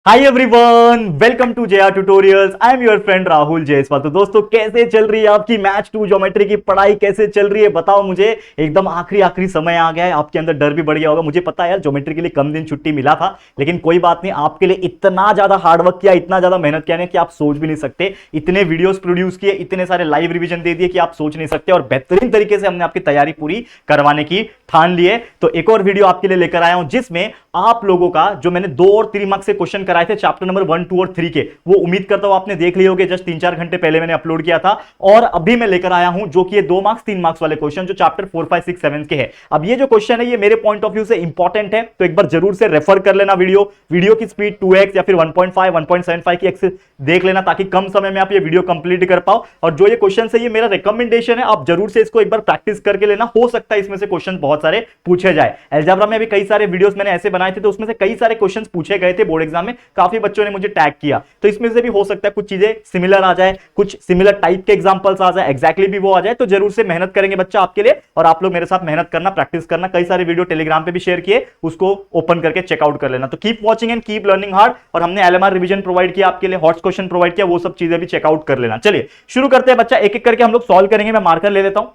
Hi everyone, welcome to JR tutorials. I am your friend Rahul Jaiswal. तो दोस्तों, कैसे चल रही है आपकी मैथ्स 2 ज्योमेट्री की पढ़ाई? कैसे चल रही है बताओ मुझे। एकदम आखिरी समय आ गया है, आपके अंदर डर भी बढ़ गया होगा। मुझे पता है यार, ज्योमेट्री के लिए कम दिन छुट्टी मिला था, लेकिन कोई बात नहीं। आपके लिए इतना ज्यादा हार्डवर्क किया, इतना ज्यादा मेहनत किया कि आप सोच भी नहीं सकते। इतने वीडियोस प्रोड्यूस किए, इतने सारे लाइव रिविजन दे दिए कि आप सोच नहीं सकते। और बेहतरीन तरीके से हमने आपकी तैयारी पूरी करवाने की ठान ली है। तो एक और वीडियो आपके लिए लेकर आया हूं, जिसमें आप लोगों का जो मैंने 2 और 3 मार्क्स से क्वेश्चन कराए थे चैप्टर नंबर 1, 2 और 3 के, वो उम्मीद करता हूं आपने देख लिए होंगे। जस्ट 3-4 घंटे पहले मैंने अपलोड किया था। और अभी मैं लेकर आया हूं जो कि ये 2 मार्क्स 3 मार्क्स वाले क्वेश्चन जो चैप्टर 4, 5, 6, 7 के हैं। अब ये जो क्वेश्चन है ये मेरे पॉइंट ऑफ व्यू से इंपॉर्टेंट है, तो एक बार जरूर से रेफर कर लेना। वीडियो की स्पीड 2x या फिर 1.5, 1.75 की एक्स देख लेना, ताकि कम समय में आप ये वीडियो कंप्लीट कर पाओ। और जो ये क्वेश्चन है, ये मेरा रिकमेंडेशन है, आप जरूर से इसको एक बार प्रैक्टिस करके लेना। हो सकता है इसमें से क्वेश्चन बहुत सारे पूछे जाए। अलजेब्रा में भी कई सारे वीडियोस मैंने ऐसे बनाए थे, तो उसमें से कई सारे क्वेश्चंस पूछे गए थे बोर्ड एग्जाम में। काफी बच्चों ने मुझे टैग किया, तो इसमें से भी हो सकता है कुछ चीजें सिमिलर आ जाए, कुछ सिमिलर टाइप के एग्जांपल्स आ जाए, एग्जैक्टली भी वो आ जाए। तो जरूर से मेहनत करेंगे बच्चा आपके लिए, और आप लोग मेरे साथ मेहनत करना, प्रैक्टिस करना। कई सारे वीडियो टेलीग्राम पे भी शेयर किए, उसको ओपन करके चेकआउट कर लेना। तो keep watching and keep learning hard. और हमने एलएमआर रिवीजन प्रोवाइड किया आपके लिए, हॉट क्वेश्चन प्रोवाइड किया, वो सब चीजें भी चेकआउट कर लेना। चलिए शुरू करते हैं बच्चा, एक एक करके हम लोग सॉल्व करेंगे। मैं मार्कर ले लेता हूं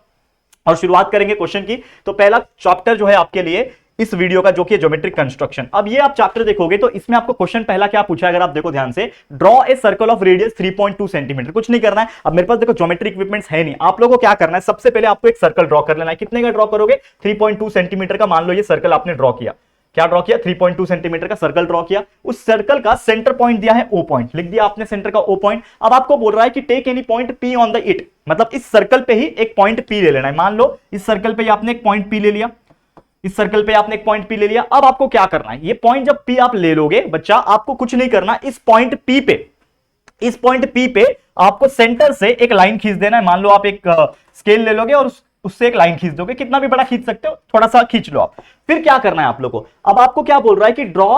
और शुरुआत करेंगे क्वेश्चन की। तो पहला चैप्टर जो है आपके लिए इस वीडियो का, जो कि ज्योमेट्रिक कंस्ट्रक्शन। अब ये आप चैप्टर देखोगे तो इसमें आपको क्वेश्चन पहला क्या पूछा है, अगर आप देखो ध्यान से, draw a circle of radius 3.2 centimetre. कुछ नहीं करना है। अब मेरे पास देखो ज्योमेट्रिक इक्विपमेंट्स है नहीं, आप लोगों को क्या करना है, सबसे पहले आपको एक सर्कल ड्रॉ कर लेना है। कितने का ड्रॉ करोगे? 3.2 सेंटीमीटर का। मान लो ये सर्कल आपने ड्रॉ किया। क्या ड्रॉ किया? 3.2 सेंटीमीटर का सर्कल ड्रॉ किया। उस सर्कल का सेंटर पॉइंट दिया है O पॉइंट, लिख दिया आपने सेंटर का O पॉइंट। अब आपको बोल रहा है कि take any point P on the it, मतलब इस सर्कल पे ही एक पॉइंट P ले लेना है। मान लो इस सर्कल पे आपने एक पॉइंट P ले लिया, इस सर्कल पे आपने एक पॉइंट P ले लिया। अब आपको क्या करना है, ये पॉइंट जब P आप ले लोगे बच्चा, आपको कुछ नहीं करना। इस पॉइंट P पे आपको सेंटर से एक लाइन खींच देना है। मान लो आप एक स्केल ले लोगे और उससे एक लाइन खींच दोगे। कितना भी बड़ा खींच सकते हो, थोड़ा सा खींच लो आप। फिर क्या करना है आप लोगों को, अब आपको क्या बोल रहा है कि draw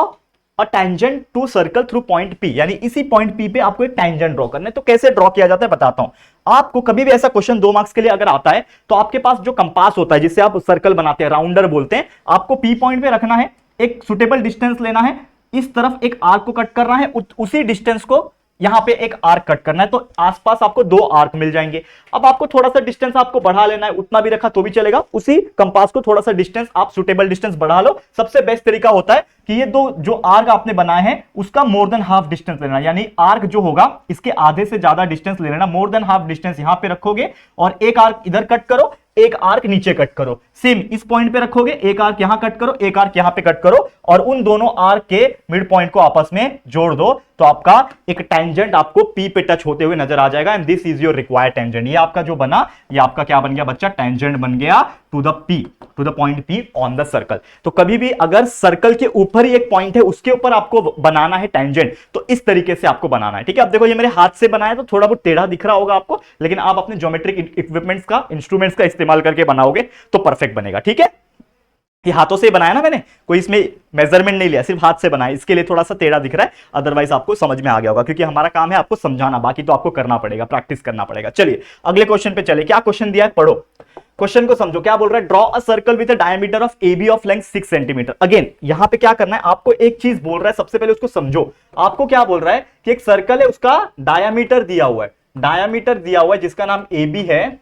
a tangent to circle through point P, यानी इसी पॉइंट P पे आपको एक टेंजेंट ड्रॉ करना है। तो कैसे ड्रॉ किया जाता है बताता हूं आपको। कभी भी ऐसा क्वेश्चन 2 मार्क्स के लिए अगर आता है, तो आपके पास जो कंपास होता है, जिससे आप सर्कल बनाते हैं, राउंडर बोलते हैं, आपको P पॉइंट पे रखना है। एक सुटेबल डिस्टेंस लेना है, इस तरफ एक आर्क को कट करना है, उसी डिस्टेंस को यहां पे एक आर्क कट करना है। तो आसपास आपको 2 आर्क मिल जाएंगे। अब आपको थोड़ा सा डिस्टेंस आपको बढ़ा लेना है, उतना भी रखा तो भी चलेगा। उसी कंपास को थोड़ा सा डिस्टेंस आप सुटेबल डिस्टेंस बढ़ा लो। सबसे बेस्ट तरीका होता है कि ये 2 जो आर्क आपने बनाए हैं उसका मोर देन हाफ डिस्टेंस लेना, यानी आर्क जो होगा इसके आधे से ज्यादा डिस्टेंस ले लेना। मोर देन हाफ डिस्टेंस यहां पे रखोगे और एक आर्क इधर कट करो, एक आर्क नीचे कट करो। सेम इस पॉइंट पे रखोगे, एक आर्क यहां कट करो, एक आर्क यहां पे कट करो, और उन दोनों आर्क के मिड पॉइंट को आपस में जोड़ दो। तो आपका एक टेंजेंट आपको P पे टच होते हुए नजर आ जाएगा। And this is your required tangent. ये आपका जो बना, ये आपका क्या बन गया बच्चा? टेंजेंट बन गया to the P, to the point P on the circle. तो कभी भी अगर सर्कल के ऊपर ही एक पॉइंट है, उसके ऊपर आपको बनाना है टेंजेंट, तो इस तरीके से आपको बनाना है। ठीक है, अब देखो ये मेरे हाथ से बनाया तो थोड़ा बहुत टेढ़ा दिख रहा होगा आपको, लेकिन आप अपने ज्योमेट्रिक इक्विपमेंट्स का, इंस्ट्रूमेंट्स का इस्तेमाल करके बनाओगे तो परफेक्ट बनेगा। ठीक है, ये हाथों से बनाया ना मैंने, कोई इसमें मेजरमेंट नहीं लिया, सिर्फ हाथ से बनाया, इसके लिए थोड़ा सा टेढ़ा दिख रहा है। अदरवाइज आपको समझ में आ गया होगा, क्योंकि हमारा काम है आपको समझाना, बाकी तो आपको करना पड़ेगा, प्रैक्टिस करना पड़ेगा। चलिए अगले क्वेश्चन पे चले। क्या क्वेश्चन दिया है, पढ़ो क्वेश्चन को, समझो। क्या बोल रहा है? Draw a circle with a diameter of AB of length 6 centimetre. Again यहां पे क्या करना है, आपको एक चीज बोल रहा है, सबसे पहले उसको समझो। आपको क्या बोल रहा है कि एक सर्कल है, उसका डायमीटर दिया हुआ है, डायमीटर दिया हुआ है जिसका नाम AB है,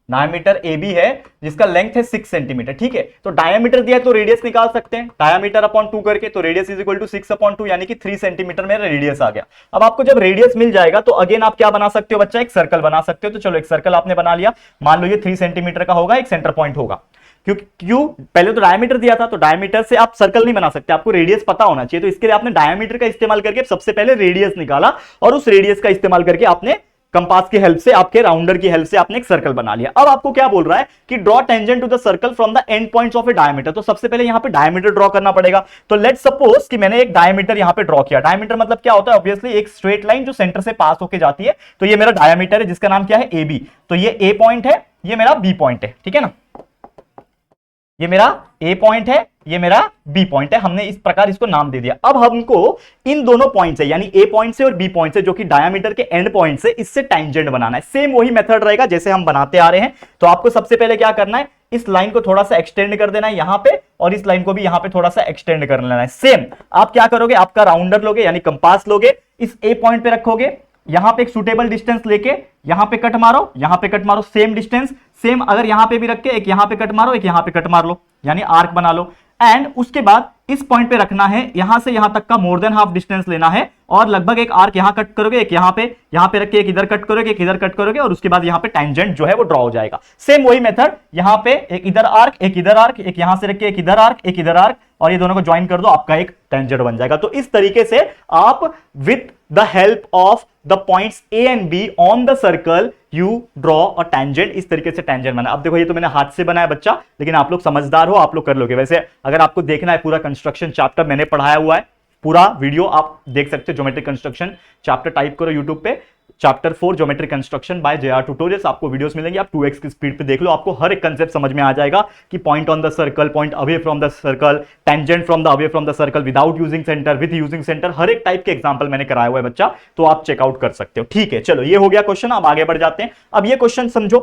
डायमीटर AB है जिसका लेंथ है 6 सेंटीमीटर। ठीक है, तो डायमीटर दिया है तो रेडियस निकाल सकते हैं, डायमीटर अपॉन 2 करके। तो रेडियस इज इक्वल टू 6/2, यानी कि 3 सेंटीमीटर मेरा रेडियस आ गया। अब आपको जब रेडियस मिल जाएगा तो अगेन आप क्या बना सकते हो बच्चा? एक सर्कल बना सकते हो। तो चलो एक सर्कल आपने बना लिया, मान लो ये 3 सेंटीमीटर का होगा, एक सेंटर पॉइंट होगा। क्यों पहले तो डायमीटर दिया था, तो डायमीटर से आप सर्कल नहीं बना सकते, आपको रेडियस पता होना चाहिए। तो इसके लिए आपने डायमीटर का इस्तेमाल करके सबसे पहले रेडियस निकाला, और उस रेडियस का इस्तेमाल करके आपने कंपास की हेल्प से, आपके राउंडर की हेल्प से आपने एक सर्कल बना लिया। अब आपको क्या बोल रहा है कि draw tangent to the circle from the end points of a diameter. तो सबसे पहले यहां पे डायमीटर ड्रॉ करना पड़ेगा। तो लेट्स सपोज कि मैंने एक डायमीटर यहां पे ड्रॉ किया। डायमीटर मतलब क्या होता है? ऑब्वियसली एक स्ट्रेट लाइन जो सेंटर से पास होकर जाती है। तो ये मेरा डायमीटर है जिसका नाम क्या है? AB। तो ये A पॉइंट है, ये मेरा B पॉइंट है। ठीक है ना, ये मेरा A पॉइंट है, ये मेरा B पॉइंट है। हमने इस प्रकार इसको नाम दे दिया। अब हमको इन दोनों पॉइंट से, यानी A पॉइंट से और B पॉइंट से, जो कि डायमीटर के एंड पॉइंट से, इससे टेंजेंट बनाना है। सेम वही मेथड रहेगा जैसे हम बनाते आ रहे हैं। तो आपको सबसे पहले क्या करना है, इस लाइन को थोड़ा सा एक्सटेंड कर देना है यहां पे, और इस लाइन को भी यहां पे थोड़ा सा एक्सटेंड कर लेना है। सेम आप क्या करोगे, आपका राउंडर लोगे यानी कंपास लोगे, इस ए पॉइंट पे रखोगे, यहां पे एक सुटेबल डिस्टेंस लेके यहां पे कट मारो, यहां पे कट मारो, सेम डिस्टेंस, सेम अगर यहां पे भी रख के एक यहां पे कट मारो, एक यहां पे कट मार लो, यानी आर्क बना लो। एंड उसके बाद इस पॉइंट पे रखना है, यहां से यहां तक का मोर देन हाफ डिस्टेंस लेना है, और लगभग एक आर्क यहां कट करोगे, एक यहां पे रख के एक इधर कट करोगे, एक इधर कट करोगे, और उसके बाद यहां पे टेंजेंट जो है वो ड्रॉ हो जाएगा। सेम वही मेथड, यहां पे एक इधर आर्क, एक इधर आर्क, एक यहां से रख के एक इधर आर्क, एक इधर आर्क, और ये दोनों को ज्वाइन कर दो, आपका एक टेंजेंट बन जाएगा। तो इस तरीके से आप with the help of the points A and be on the circle you draw a tangent, इस तरीके से टेंजेंट बना। अब देखो ये तो मैंने हाथ से बनाया बच्चा, लेकिन आप लोग समझदार हो, आप लोग कर लोगे। वैसे अगर आपको देखना है पूरा कंस्ट्रक्शन चैप्टर मैंने पढ़ाया हुआ है, पूरा वीडियो आप देख सकते हो, ज्योमेट्रिक कंस्ट्रक्शन चैप्टर टाइप करो यूट्यूब पे, chapter 4 geometric construction by JR tutorials, आपको वीडियोस मिलेंगे, आप 2x की स्पीड पे देख लो, आपको हर एक कंसेप्ट समझ में आ जाएगा कि point on the circle, point away from the circle, tangent from the away from the circle, without using centre, with using centre, हर एक टाइप के एग्जांपल मैंने कराया हुआ है बच्चा, तो आप चेकआउट कर सकते हो। ठीक है, चलो ये हो गया क्वेश्चन, अब आगे बढ़ जाते हैं। अब ये क्वेश्चन समझो,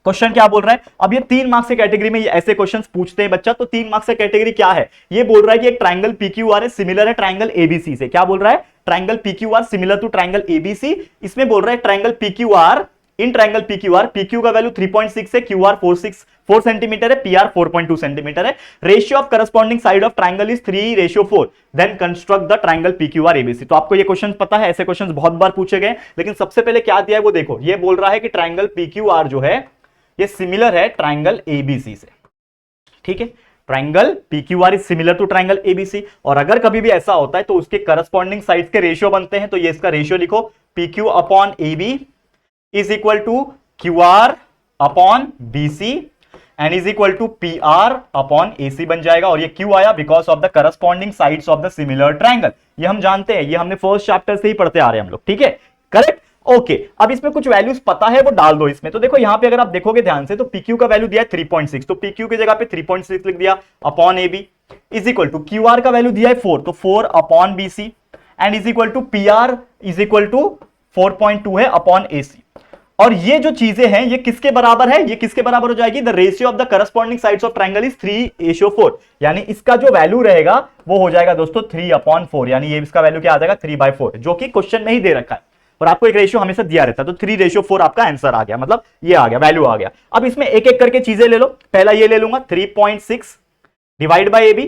क्वेश्चन क्या बोल रहा है। अब ये 3 मार्क्स की कैटेगरी में ये ऐसे क्वेश्चंस पूछते हैं बच्चा, तो 3 मार्क्स की कैटेगरी क्या है, ये बोल रहा है कि एक ट्रायंगल PQR है, सिमिलर है ट्रायंगल ABC से। क्या बोल रहा है, triangle PQR similar to triangle ABC। इसमें बोल रहा है triangle PQR, in triangle PQR, PQ का वैल्यू 3.6 है, QR 4 सेंटीमीटर है, PR 4.2 सेंटीमीटर है, ratio of corresponding side of triangle is 3:4, then construct the triangle PQR ABC। तो आपको ये क्वेश्चन पता है, ऐसे क्वेश्चन बहुत बार पूछे गए, लेकिन सबसे पहले क्या दिया है वो देखो। ये बोल रहा है कि ट्रायंगल PQR जो है ये सिमिलर है ट्रायंगल ABC से। ठीक है, triangle PQR is similar to triangle ABC, और अगर कभी भी ऐसा होता है तो उसके करस्पॉन्डिंग साइड्स के रेशियो बनते हैं, तो ये इसका रेशियो लिखो, PQ upon AB is equal to QR upon BC and is equal to PR upon AC बन जाएगा। और ये क्यों आया, because of the corresponding sides of the similar triangle. ये हम जानते हैं, ये हमने फर्स्ट चैप्टर से ही पढ़ते आ रहे हैं हम लोग। ठीक है, करेक्ट, ओके। अब इसमें कुछ वैल्यूज पता है वो डाल दो इसमें। तो देखो यहां पे अगर आप देखोगे ध्यान से, तो PQ का वैल्यू दिया है 3.6, तो PQ की जगह पे 3.6 लिख दिया upon AB is equal to QR का वैल्यू दिया है 4, तो 4 upon BC and is equal to PR is equal to 4.2 है अपॉन AC। और ये जो चीजें हैं ये किसके बराबर है, ये किसके बराबर हो जाएगी, the ratio of the corresponding sides of triangle is 3:4, यानी इसका जो वैल्यू रहेगा वो हो जाएगा दोस्तों 3/4, यानी ये इसका वैल्यू क्या आ जाएगा 3/4, जो कि क्वेश्चन में ही दे रखा है, और आपको एक रेशियो हमेशा दिया रहता है। तो 3:4 आपका आंसर आ गया, मतलब ये आ गया, वैल्यू आ गया। अब इसमें एक एक करके चीजें ले लो। पहला ये ले लूंगा 3.6 divide by AB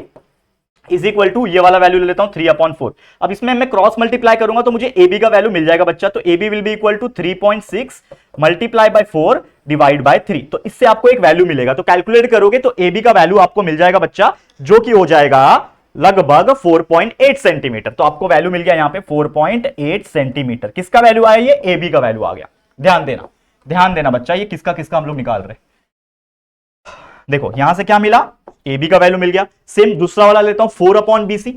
is equal to, ये वाला वैल्यू ले लेता हूं 3/4। अब इसमें मैं क्रॉस मल्टीप्लाई करूंगा तो मुझे AB का वैल्यू मिल जाएगा बच्चा, तो AB will be equal to 3.6 multiply by 4 divide by 3, तो इससे आपको एक वैल्यू मिलेगा। तो कैलकुलेट करोगे तो AB का वैल्यू आपको मिल जाएगा बच्चा, जो कि हो जाएगा लगभग 4.8 सेंटीमीटर। तो आपको वैल्यू मिल गया यहां पे 4.8 सेंटीमीटर। किसका वैल्यू आया, ये AB का वैल्यू आ गया। ध्यान देना बच्चा, ये किसका किसका हम लोग निकाल रहे हैं। देखो यहां से क्या मिला, AB का वैल्यू मिल गया। सेम दूसरा वाला लेता हूं 4/BC,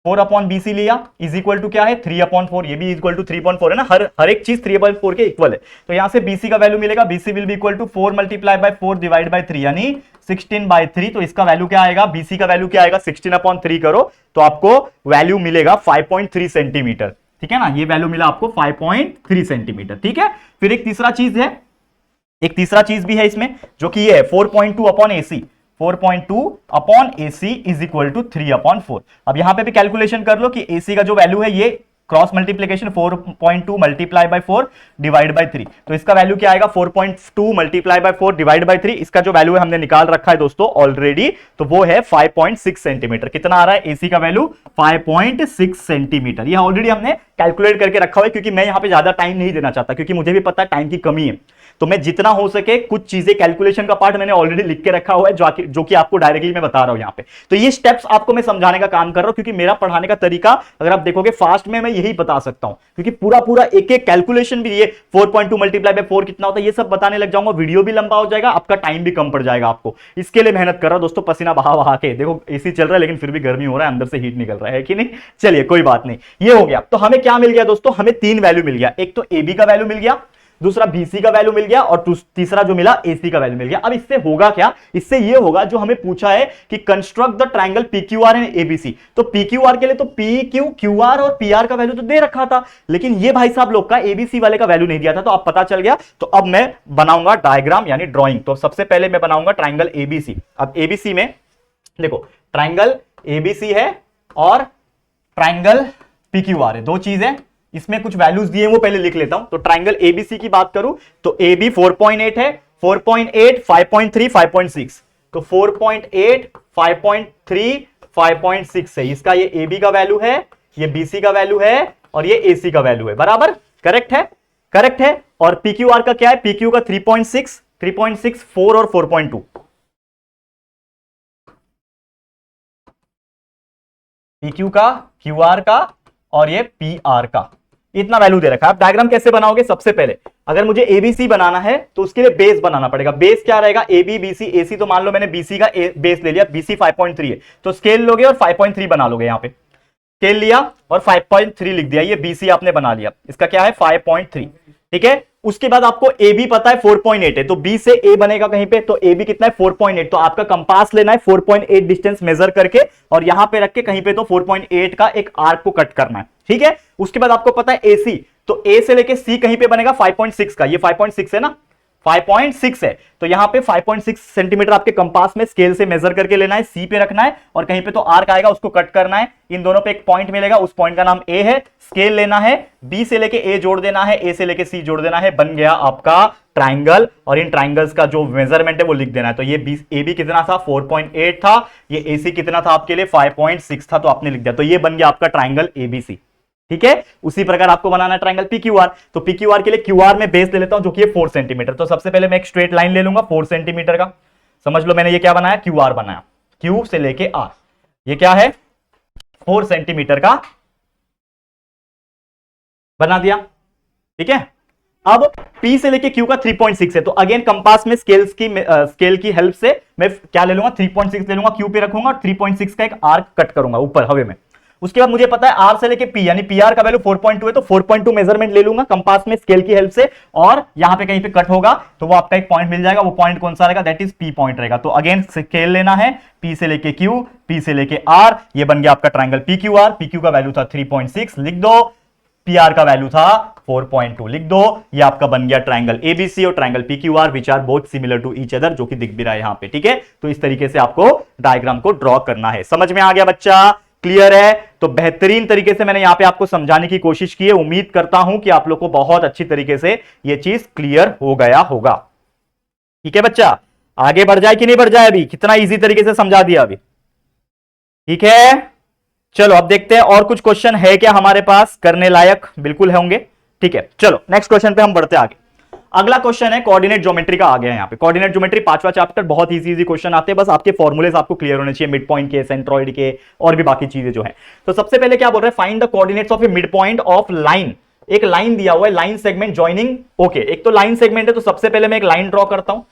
4/BC लिया इज इक्वल टू क्या है 3/4, ये भी इक्वल टू 3.4 है ना, हर एक चीज 3/4 के इक्वल है। तो यहां से BC का वैल्यू मिलेगा, BC will be equal to 4 multiply by 4 divide by 3, यानी 16/3। तो इसका वैल्यू क्या आएगा, BC का वैल्यू क्या आएगा, 16/3 करो तो आपको वैल्यू मिलेगा 5.3 सेंटीमीटर। ठीक है ना, ये वैल्यू मिला आपको 5.3 सेंटीमीटर। ठीक है, फिर एक तीसरा चीज भी है इसमें, जो कि ये है 4.2/AC, 4.2/AC is equal to 3/4। अब यहां पे भी कैलकुलेशन कर लो कि AC का जो वैल्यू है, ये cross multiplication 4.2 multiply by 4 divide by 3, तो इसका वैल्यू क्या आएगा 4.2 मल्टीप्लाई बाय 4 डिवाइड बाय 3। इसका जो वैल्यू है हमने निकाल रखा है दोस्तों ऑलरेडी, तो वो है 5.6 सेंटीमीटर। कितना आ रहा है AC का वैल्यू 5.6 सेंटीमीटर। ये ऑलरेडी हमने कैलकुलेट करके रखा हुआ है, क्योंकि मैं यहां पे ज्यादा टाइम नहीं देना चाहता, क्योंकि मुझे भी पता है टाइम की कमी है। तो मैं जितना हो सके कुछ चीजें, कैलकुलेशन का पार्ट मैंने ऑलरेडी लिख के रखा हुआ है, जो कि आपको डायरेक्टली मैं बता रहा हूं यहां पे। तो ये स्टेप्स आपको मैं समझाने का काम कर रहा हूं, क्योंकि मेरा पढ़ाने का तरीका अगर आप देखोगे फास्ट में मैं यही बता सकता हूं, क्योंकि पूरा एक एक कैलकुलेशन भी, ये 4.2 मल्टीप्लाई बाय 4 कितना होता है, ये सब बताने लग जाऊंगा, वीडियो भी लंबा हो जाएगा, आपका टाइम भी कम पड़ जाएगा आपको। इसके लिए मेहनत कर रहा हूं दोस्तों, पसीना बहा के। देखो AC चल रहा है लेकिन फिर भी गर्मी हो रहा है, अंदर से हीट निकल रहा है कि नहीं। चलिए कोई बात नहीं, ये हो गया। तो हमें क्या मिल गया दोस्तों, हमें 3 वैल्यू मिल गया। एक तो AB का वैल्यू मिल गया, दूसरा बीसी का वैल्यू मिल गया और तीसरा जो मिला एसी का वैल्यू मिल गया। अब इससे होगा क्या, इससे ये होगा जो हमें पूछा है कि construct the triangle PQR and ABC, तो पीक्यूआर के लिए तो पी क्यू क्यूआर और पीआर का वैल्यू तो दे रखा था, लेकिन ये भाई साहब लोग का एबीसी वाले का वैल्यू नहीं दिया था, तो अब पता चल गया। तो अब मैं बनाऊंगा डायग्राम यानी ड्रॉइंग। तो सबसे पहले मैं बनाऊंगा ट्रायंगल एबीसी। अब एबीसी में देखो ट्रायंगल एबीसी है और ट्रायंगल पीक्यूआर है, दो चीज है। इसमें कुछ वैल्यूज दिए वो पहले लिख लेता हूं। तो ट्रायंगल एबीसी की बात करूं तो AB 4.8 है, 4.8 5.3 5.6, तो 4.8 5.3 5.6 है इसका, ये AB का वैल्यू है, ये BC का वैल्यू है और ये AC का वैल्यू है। बराबर, करेक्ट है, करेक्ट है। और PQR का क्या है, PQ का 3.6 3.6 4 और 4.2, PQ का, QR का और ये PR का, इतना वैल्यू दे रखा है। आप डायग्राम कैसे बनाओगे, सबसे पहले अगर मुझे ABC बनाना है तो उसके लिए बेस बनाना पड़ेगा। बेस क्या रहेगा, AB BC AC, तो मान लो मैंने BC का बेस ले लिया, BC 5.3 है, तो स्केल लोगे और 5.3 बना लोगे। यहां पे स्केल लिया और 5.3 लिख दिया, ये BC आपने बना लिया, इसका क्या है 5.3, ठीक है। उसके बाद आपको AB पता है 4.8 है, तो B से A बनेगा कहीं पे, तो AB कितना है 4.8, तो आपका कंपास लेना है 4.8 डिस्टेंस मेजर करके और यहां पे रख के कहीं पे तो 4.8 का एक आर्क को कट करना है, ठीक है। उसके बाद आपको पता है AC, तो A से लेके C कहीं पे बनेगा 5.6 का, ये 5.6 है ना, 5.6 है, तो यहां पे 5.6 सेंटीमीटर आपके कंपास में स्केल से मेजर करके लेना है, C पे रखना है और कहीं पे तो आर्क आएगा उसको कट करना है। इन दोनों पे एक पॉइंट मिलेगा, उस पॉइंट का नाम A है। स्केल लेना है, B से लेके A जोड़ देना है, A से लेके C जोड़ देना है, बन गया आपका ट्राइंगल। और इन ट्राइंगल्स का जो मेजरमेंट है वो लिख देना है। तो ये AB कितना था 4.8 था, ये AC कितना था आपके लिए 5.6 था, तो आपने लिख दिया, तो ये बन गया आपका ट्राइंगल ABC, ठीक है। उसी प्रकार आपको बनाना है ट्रायंगल PQR, तो PQR के लिए QR में बेस ले लेता हूं जो कि 4 सेंटीमीटर। तो सबसे पहले मैं एक स्ट्रेट लाइन ले लूंगा 4 सेंटीमीटर का, समझ लो मैंने ये क्या बनाया, QR बनाया, Q से लेके R, ये क्या है 4 सेंटीमीटर का बना दिया, ठीक है। अब P से लेके Q का 3.6 है, तो अगेन कंपास में स्केल की हेल्प से मैं क्या ले लूंगा 3.6 ले लूंगा, Q पे रखूंगा और 3.6 का एक आर्क कट करूंगा ऊपर हवे में। उसके बाद मुझे पता है R से लेके P यानी PR का वैल्यू 4.2 है, तो 4.2 मेजरमेंट ले लूंगा कंपास में स्केल की हेल्प से और यहां पे कहीं पे कट होगा तो वो आपका एक पॉइंट मिल जाएगा। वो पॉइंट कौन सा रहेगा, दैट इज P पॉइंट रहेगा। तो अगेन स्केल लेना है, P से लेके Q, P से लेके R, ये बन गया आपका ट्रायंगल PQR। PQ का वैल्यू था 3.6 लिख दो, PR का वैल्यू था 4.2 लिख दो, ये आपका बन गया ट्रायंगल ABC और triangle PQR which are both similar to each other, जो कि दिख भी रहा है यहां पे, ठीक है। तो इस तरीके से आपको डायग्राम को ड्रॉ करना है। समझ में आ गया बच्चा, क्लियर है। तो बेहतरीन तरीके से मैंने यहां पे आपको समझाने की कोशिश की है, उम्मीद करता हूं कि आप लोग को बहुत अच्छी तरीके से यह चीज क्लियर हो गया होगा, ठीक है बच्चा। आगे बढ़ जाए कि नहीं बढ़ जाए, अभी कितना इजी तरीके से समझा दिया अभी, ठीक है। चलो अब देखते हैं और कुछ क्वेश्चन है क्या हमारे पास करने लायक, बिल्कुल होंगे, ठीक है। चलो नेक्स्ट क्वेश्चन पे हम बढ़ते आगे। अगला क्वेश्चन है कोऑर्डिनेट ज्योमेट्री का, आ गया है यहाँ पे कोऑर्डिनेट ज्योमेट्री 5वां चैप्टर, बहुत इजी क्वेश्चन आते हैं, बस आपके फॉर्मूलेस आपको क्लियर होने चाहिए, मिड पॉइंट के, सेंट्रॉइड के और भी बाकी चीजें जो है। तो सबसे पहले क्या बोल रहे हैं, find the coordinates of A mid point of line. एक लाइन दिया हुआ है, लाइन सेगमेंट ज्वाइनिंग, ओके, एक तो लाइन सेगमेंट है, तो सबसे पहले मैं एक लाइन ड्रॉ करता हूं,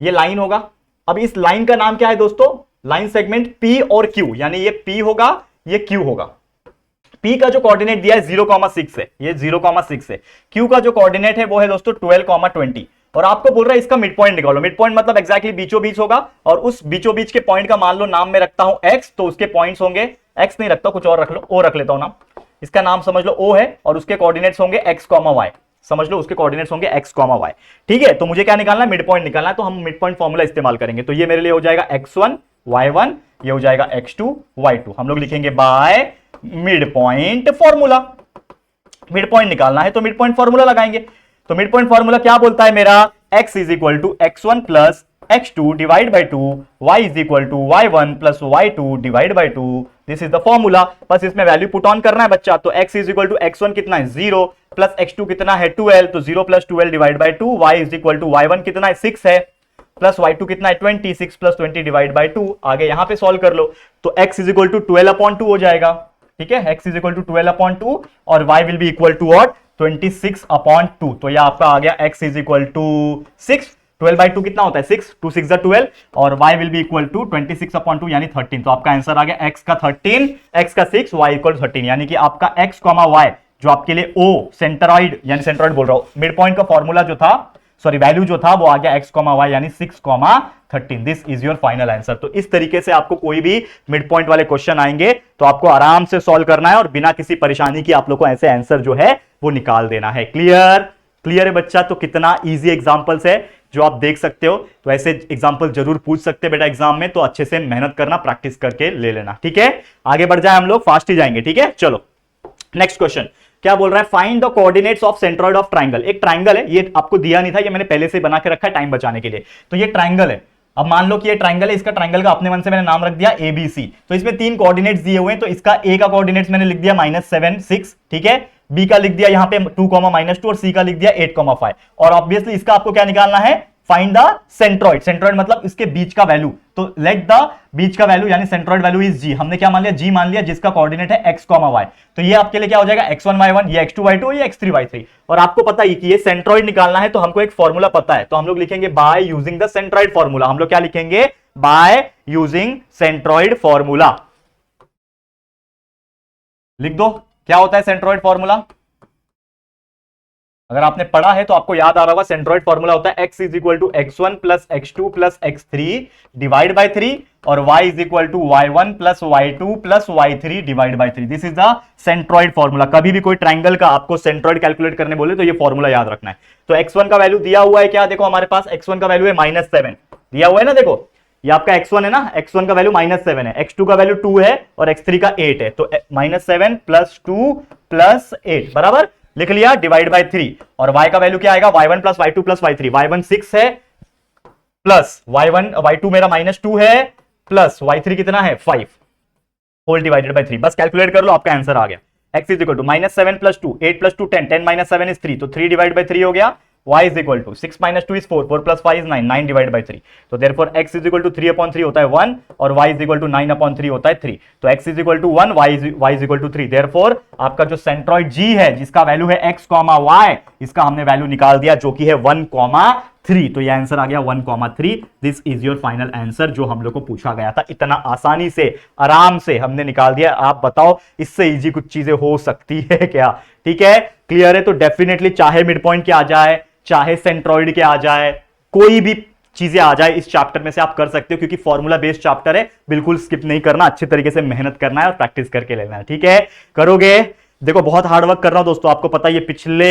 ये लाइन होगा। अब इस लाइन का नाम क्या है दोस्तों, लाइन सेगमेंट P और Q, यानी ये P होगा ये Q होगा। P का जो कोऑर्डिनेट दिया है 0,6 है, ये 0,6 है। Q का जो कोऑर्डिनेट है वो है दोस्तों 12,20 और आपको बोल रहा है इसका मिड पॉइंट निकालो। मिड पॉइंट मतलब एक्जैक्टली बीचों बीच होगा और उस बीचों बीच के पॉइंट का मान लो नाम मैं रखता हूं X, तो उसके पॉइंट्स होंगे, X नहीं रखता कुछ और रख लो, O रख लेता हूं नाम, इसका नाम समझ लो O है और उसके कोऑर्डिनेट्स होंगे X, Y, समझ लो उसके कोऑर्डिनेट्स होंगे X, Y, ठीक है। तो मुझे क्या निकालना है, मिड पॉइंट निकालना है, तो हम मिड पॉइंट फॉर्मूला इस्तेमाल करेंगे। तो ये मेरे लिए हो जाएगा X1 Y1, ये हो जाएगा X2 Y2, हम लोग लिखेंगे by mid point formula. Mid point निकालना है तो मिड पॉइंट फॉर्मूला लगाएंगे। तो मिड पॉइंट फॉर्मूला क्या बोलता है मेरा, x is equal to x1 plus x2 divide by 2, y is equal to y1 plus y2 divide by 2, this is the formula. बस इसमें वैल्यू पुट ऑन करना है बच्चा। तो x is equal to x1 कितना है 0 प्लस x2 कितना है 12, तो 0 plus 12 divide by 2, y is equal to y1 कितना है 6 है प्लस y2 कितना है 20, 6 प्लस 20 डिवाइड बाई 2, आगे यहां पे सॉल्व कर लो। तो x इज इक्वल टू 12/2 हो जाएगा, ठीक है, x इज इक्वल टू 12/2 और y will be equal to what 26/2। तो ये आपका आ गया x इज इक्वल टू 6, 12/2 कितना होता है 6, 2 6 12 और y will be equal to 26/2 यानी 13। तो आपका आंसर आ गया x का 13, x का 6, y इक्वल 13, यानी कि आपका x, y जो आपके लिए ओ सेंट्रॉइड यानी सेंट्रॉइड बोल रहा हूं, मिड पॉइंट का फॉर्मूला जो था, सॉरी वैल्यू जो था वो आ गया x, y यानी 6,13। This is your final answer. तो इस तरीके से आपको कोई भी मिड पॉइंट वाले क्वेश्चन आएंगे तो आपको आराम से सॉल्व करना है और बिना किसी परेशानी की आप लोग को ऐसे आंसर जो है वो निकाल देना है। क्लियर? क्लियर है बच्चा? तो कितना इजी एग्जांपल्स है जो आप देख सकते हो। तो ऐसे एग्जांपल जरूर पूछ सकते हैं बेटा एग्जाम में, तो अच्छे से मेहनत करना, प्रैक्टिस करके ले लेना। ठीक है, आगे बढ़ जाए, हम लोग फास्ट ही जाएंगे। ठीक है, चलो नेक्स्ट क्वेश्चन क्या बोल रहा है, find the coordinates of centroid of triangle. एक ट्राइंगल है, ये आपको दिया नहीं था, ये मैंने पहले से बना के रखा है टाइम बचाने के लिए। तो ये ट्राइंगल है, अब मान लो कि ये ट्राइंगल है, इसका ट्राइंगल का अपने मन से मैंने नाम रख दिया ABC। तो इसमें 3 कोऑर्डिनेट्स दिए हुए हैं, तो इसका A का कोऑर्डिनेट्स मैंने लिख दिया -7 6, ठीक है, B का लिख दिया यहां पे 2, -2 और C का लिख दिया 8, 5। और ऑब्वियसली इसका आपको क्या निकालना है, फाइंड द सेंट्रॉइड। सेंट्रॉइड मतलब इसके बीच का वैल्यू, तो लेट द बीच का वैल्यू यानी सेंट्रॉइड वैल्यू इज G। हमने क्या मान लिया, G मान लिया, जिसका कोऑर्डिनेट है x, y। तो ये आपके लिए क्या हो जाएगा, x1 y1, ये x2 y2, ये x3 y3। और आपको पता ही कि ये सेंट्रॉइड निकालना है, तो हमको एक फॉर्मूला पता है, तो हम लोग लिखेंगे by using the centroid formula. हम लोग क्या लिखेंगे, बाय यूजिंग सेंट्रॉइड फॉर्मूला। लिख दो क्या होता है सेंट्रॉइड फॉर्मूला। अगर आपने पढ़ा है तो आपको याद आ रहा होगा, सेंट्रॉइड फॉर्मूला होता है x is equal to x1 plus x2 plus x3 divide by 3 और y is equal to y1 plus y2 plus y3 divide by 3। This is the centroid formula. कभी भी कोई ट्राइंगल का आपको सेंट्रॉइड कैलकुलेट करने बोले तो ये फॉर्मूला याद रखना है। तो x1 का वैल्यू दिया हुआ है क्या, देखो हमारे पास x1 का वैल्यू है -7 दिया हुआ है ना, देखो ये आपका x1 है ना, x1 का वैल्यू -7 है, x2 का वैल्यू 2 है और x3 का 8 है। तो -7 प्लस 2 प्लस 8 बराबर लिख लिया, डिवाइड बाय 3। और y का वैल्यू क्या आएगा, y1 plus y2 plus y3। y1 6 है प्लस y2 मेरा -2 है प्लस y3 कितना है 5 होल डिवाइडेड बाय 3। बस कैलकुलेट कर लो, आपका आंसर आ गया। x is equal to -7 plus 2, 8 plus 2 10, 10 - 7 is 3, तो 3 डिवाइड बाय 3 हो गया। y is equal to 6 - 2 is 4, 4 plus 5 is 9, 9 divide by 3। तो therefore x is equal to 3/3 होता है 1 और y इज इक्वल टू 9/3 होता है 3। तो x is equal to 1, y is equal to 3। Therefore आपका जो सेंट्रॉइड G है, जिसका वैल्यू है x, y, इसका हमने वैल्यू निकाल दिया जो कि है 1,3। तो ये आंसर आ गया 1,3। This is your final answer जो हम लोग को पूछा गया था। इतना आसानी से आराम से हमने निकाल दिया। आप बताओ इससे इजी कुछ चीजें हो सकती है क्या? ठीक है, क्लियर है? तो डेफिनेटली चाहे मिड पॉइंट के आ जाए, चाहे सेंट्रॉइड के आ जाए, कोई भी चीजें आ जाए इस चैप्टर में से आप कर सकते हो, क्योंकि फॉर्मूला बेस्ड चैप्टर है। बिल्कुल स्किप नहीं करना, अच्छे तरीके से मेहनत करना है और प्रैक्टिस करके लेना है। ठीक है, करोगे? देखो बहुत हार्ड वर्क कर रहा हूं दोस्तों, आपको पता है ये पिछले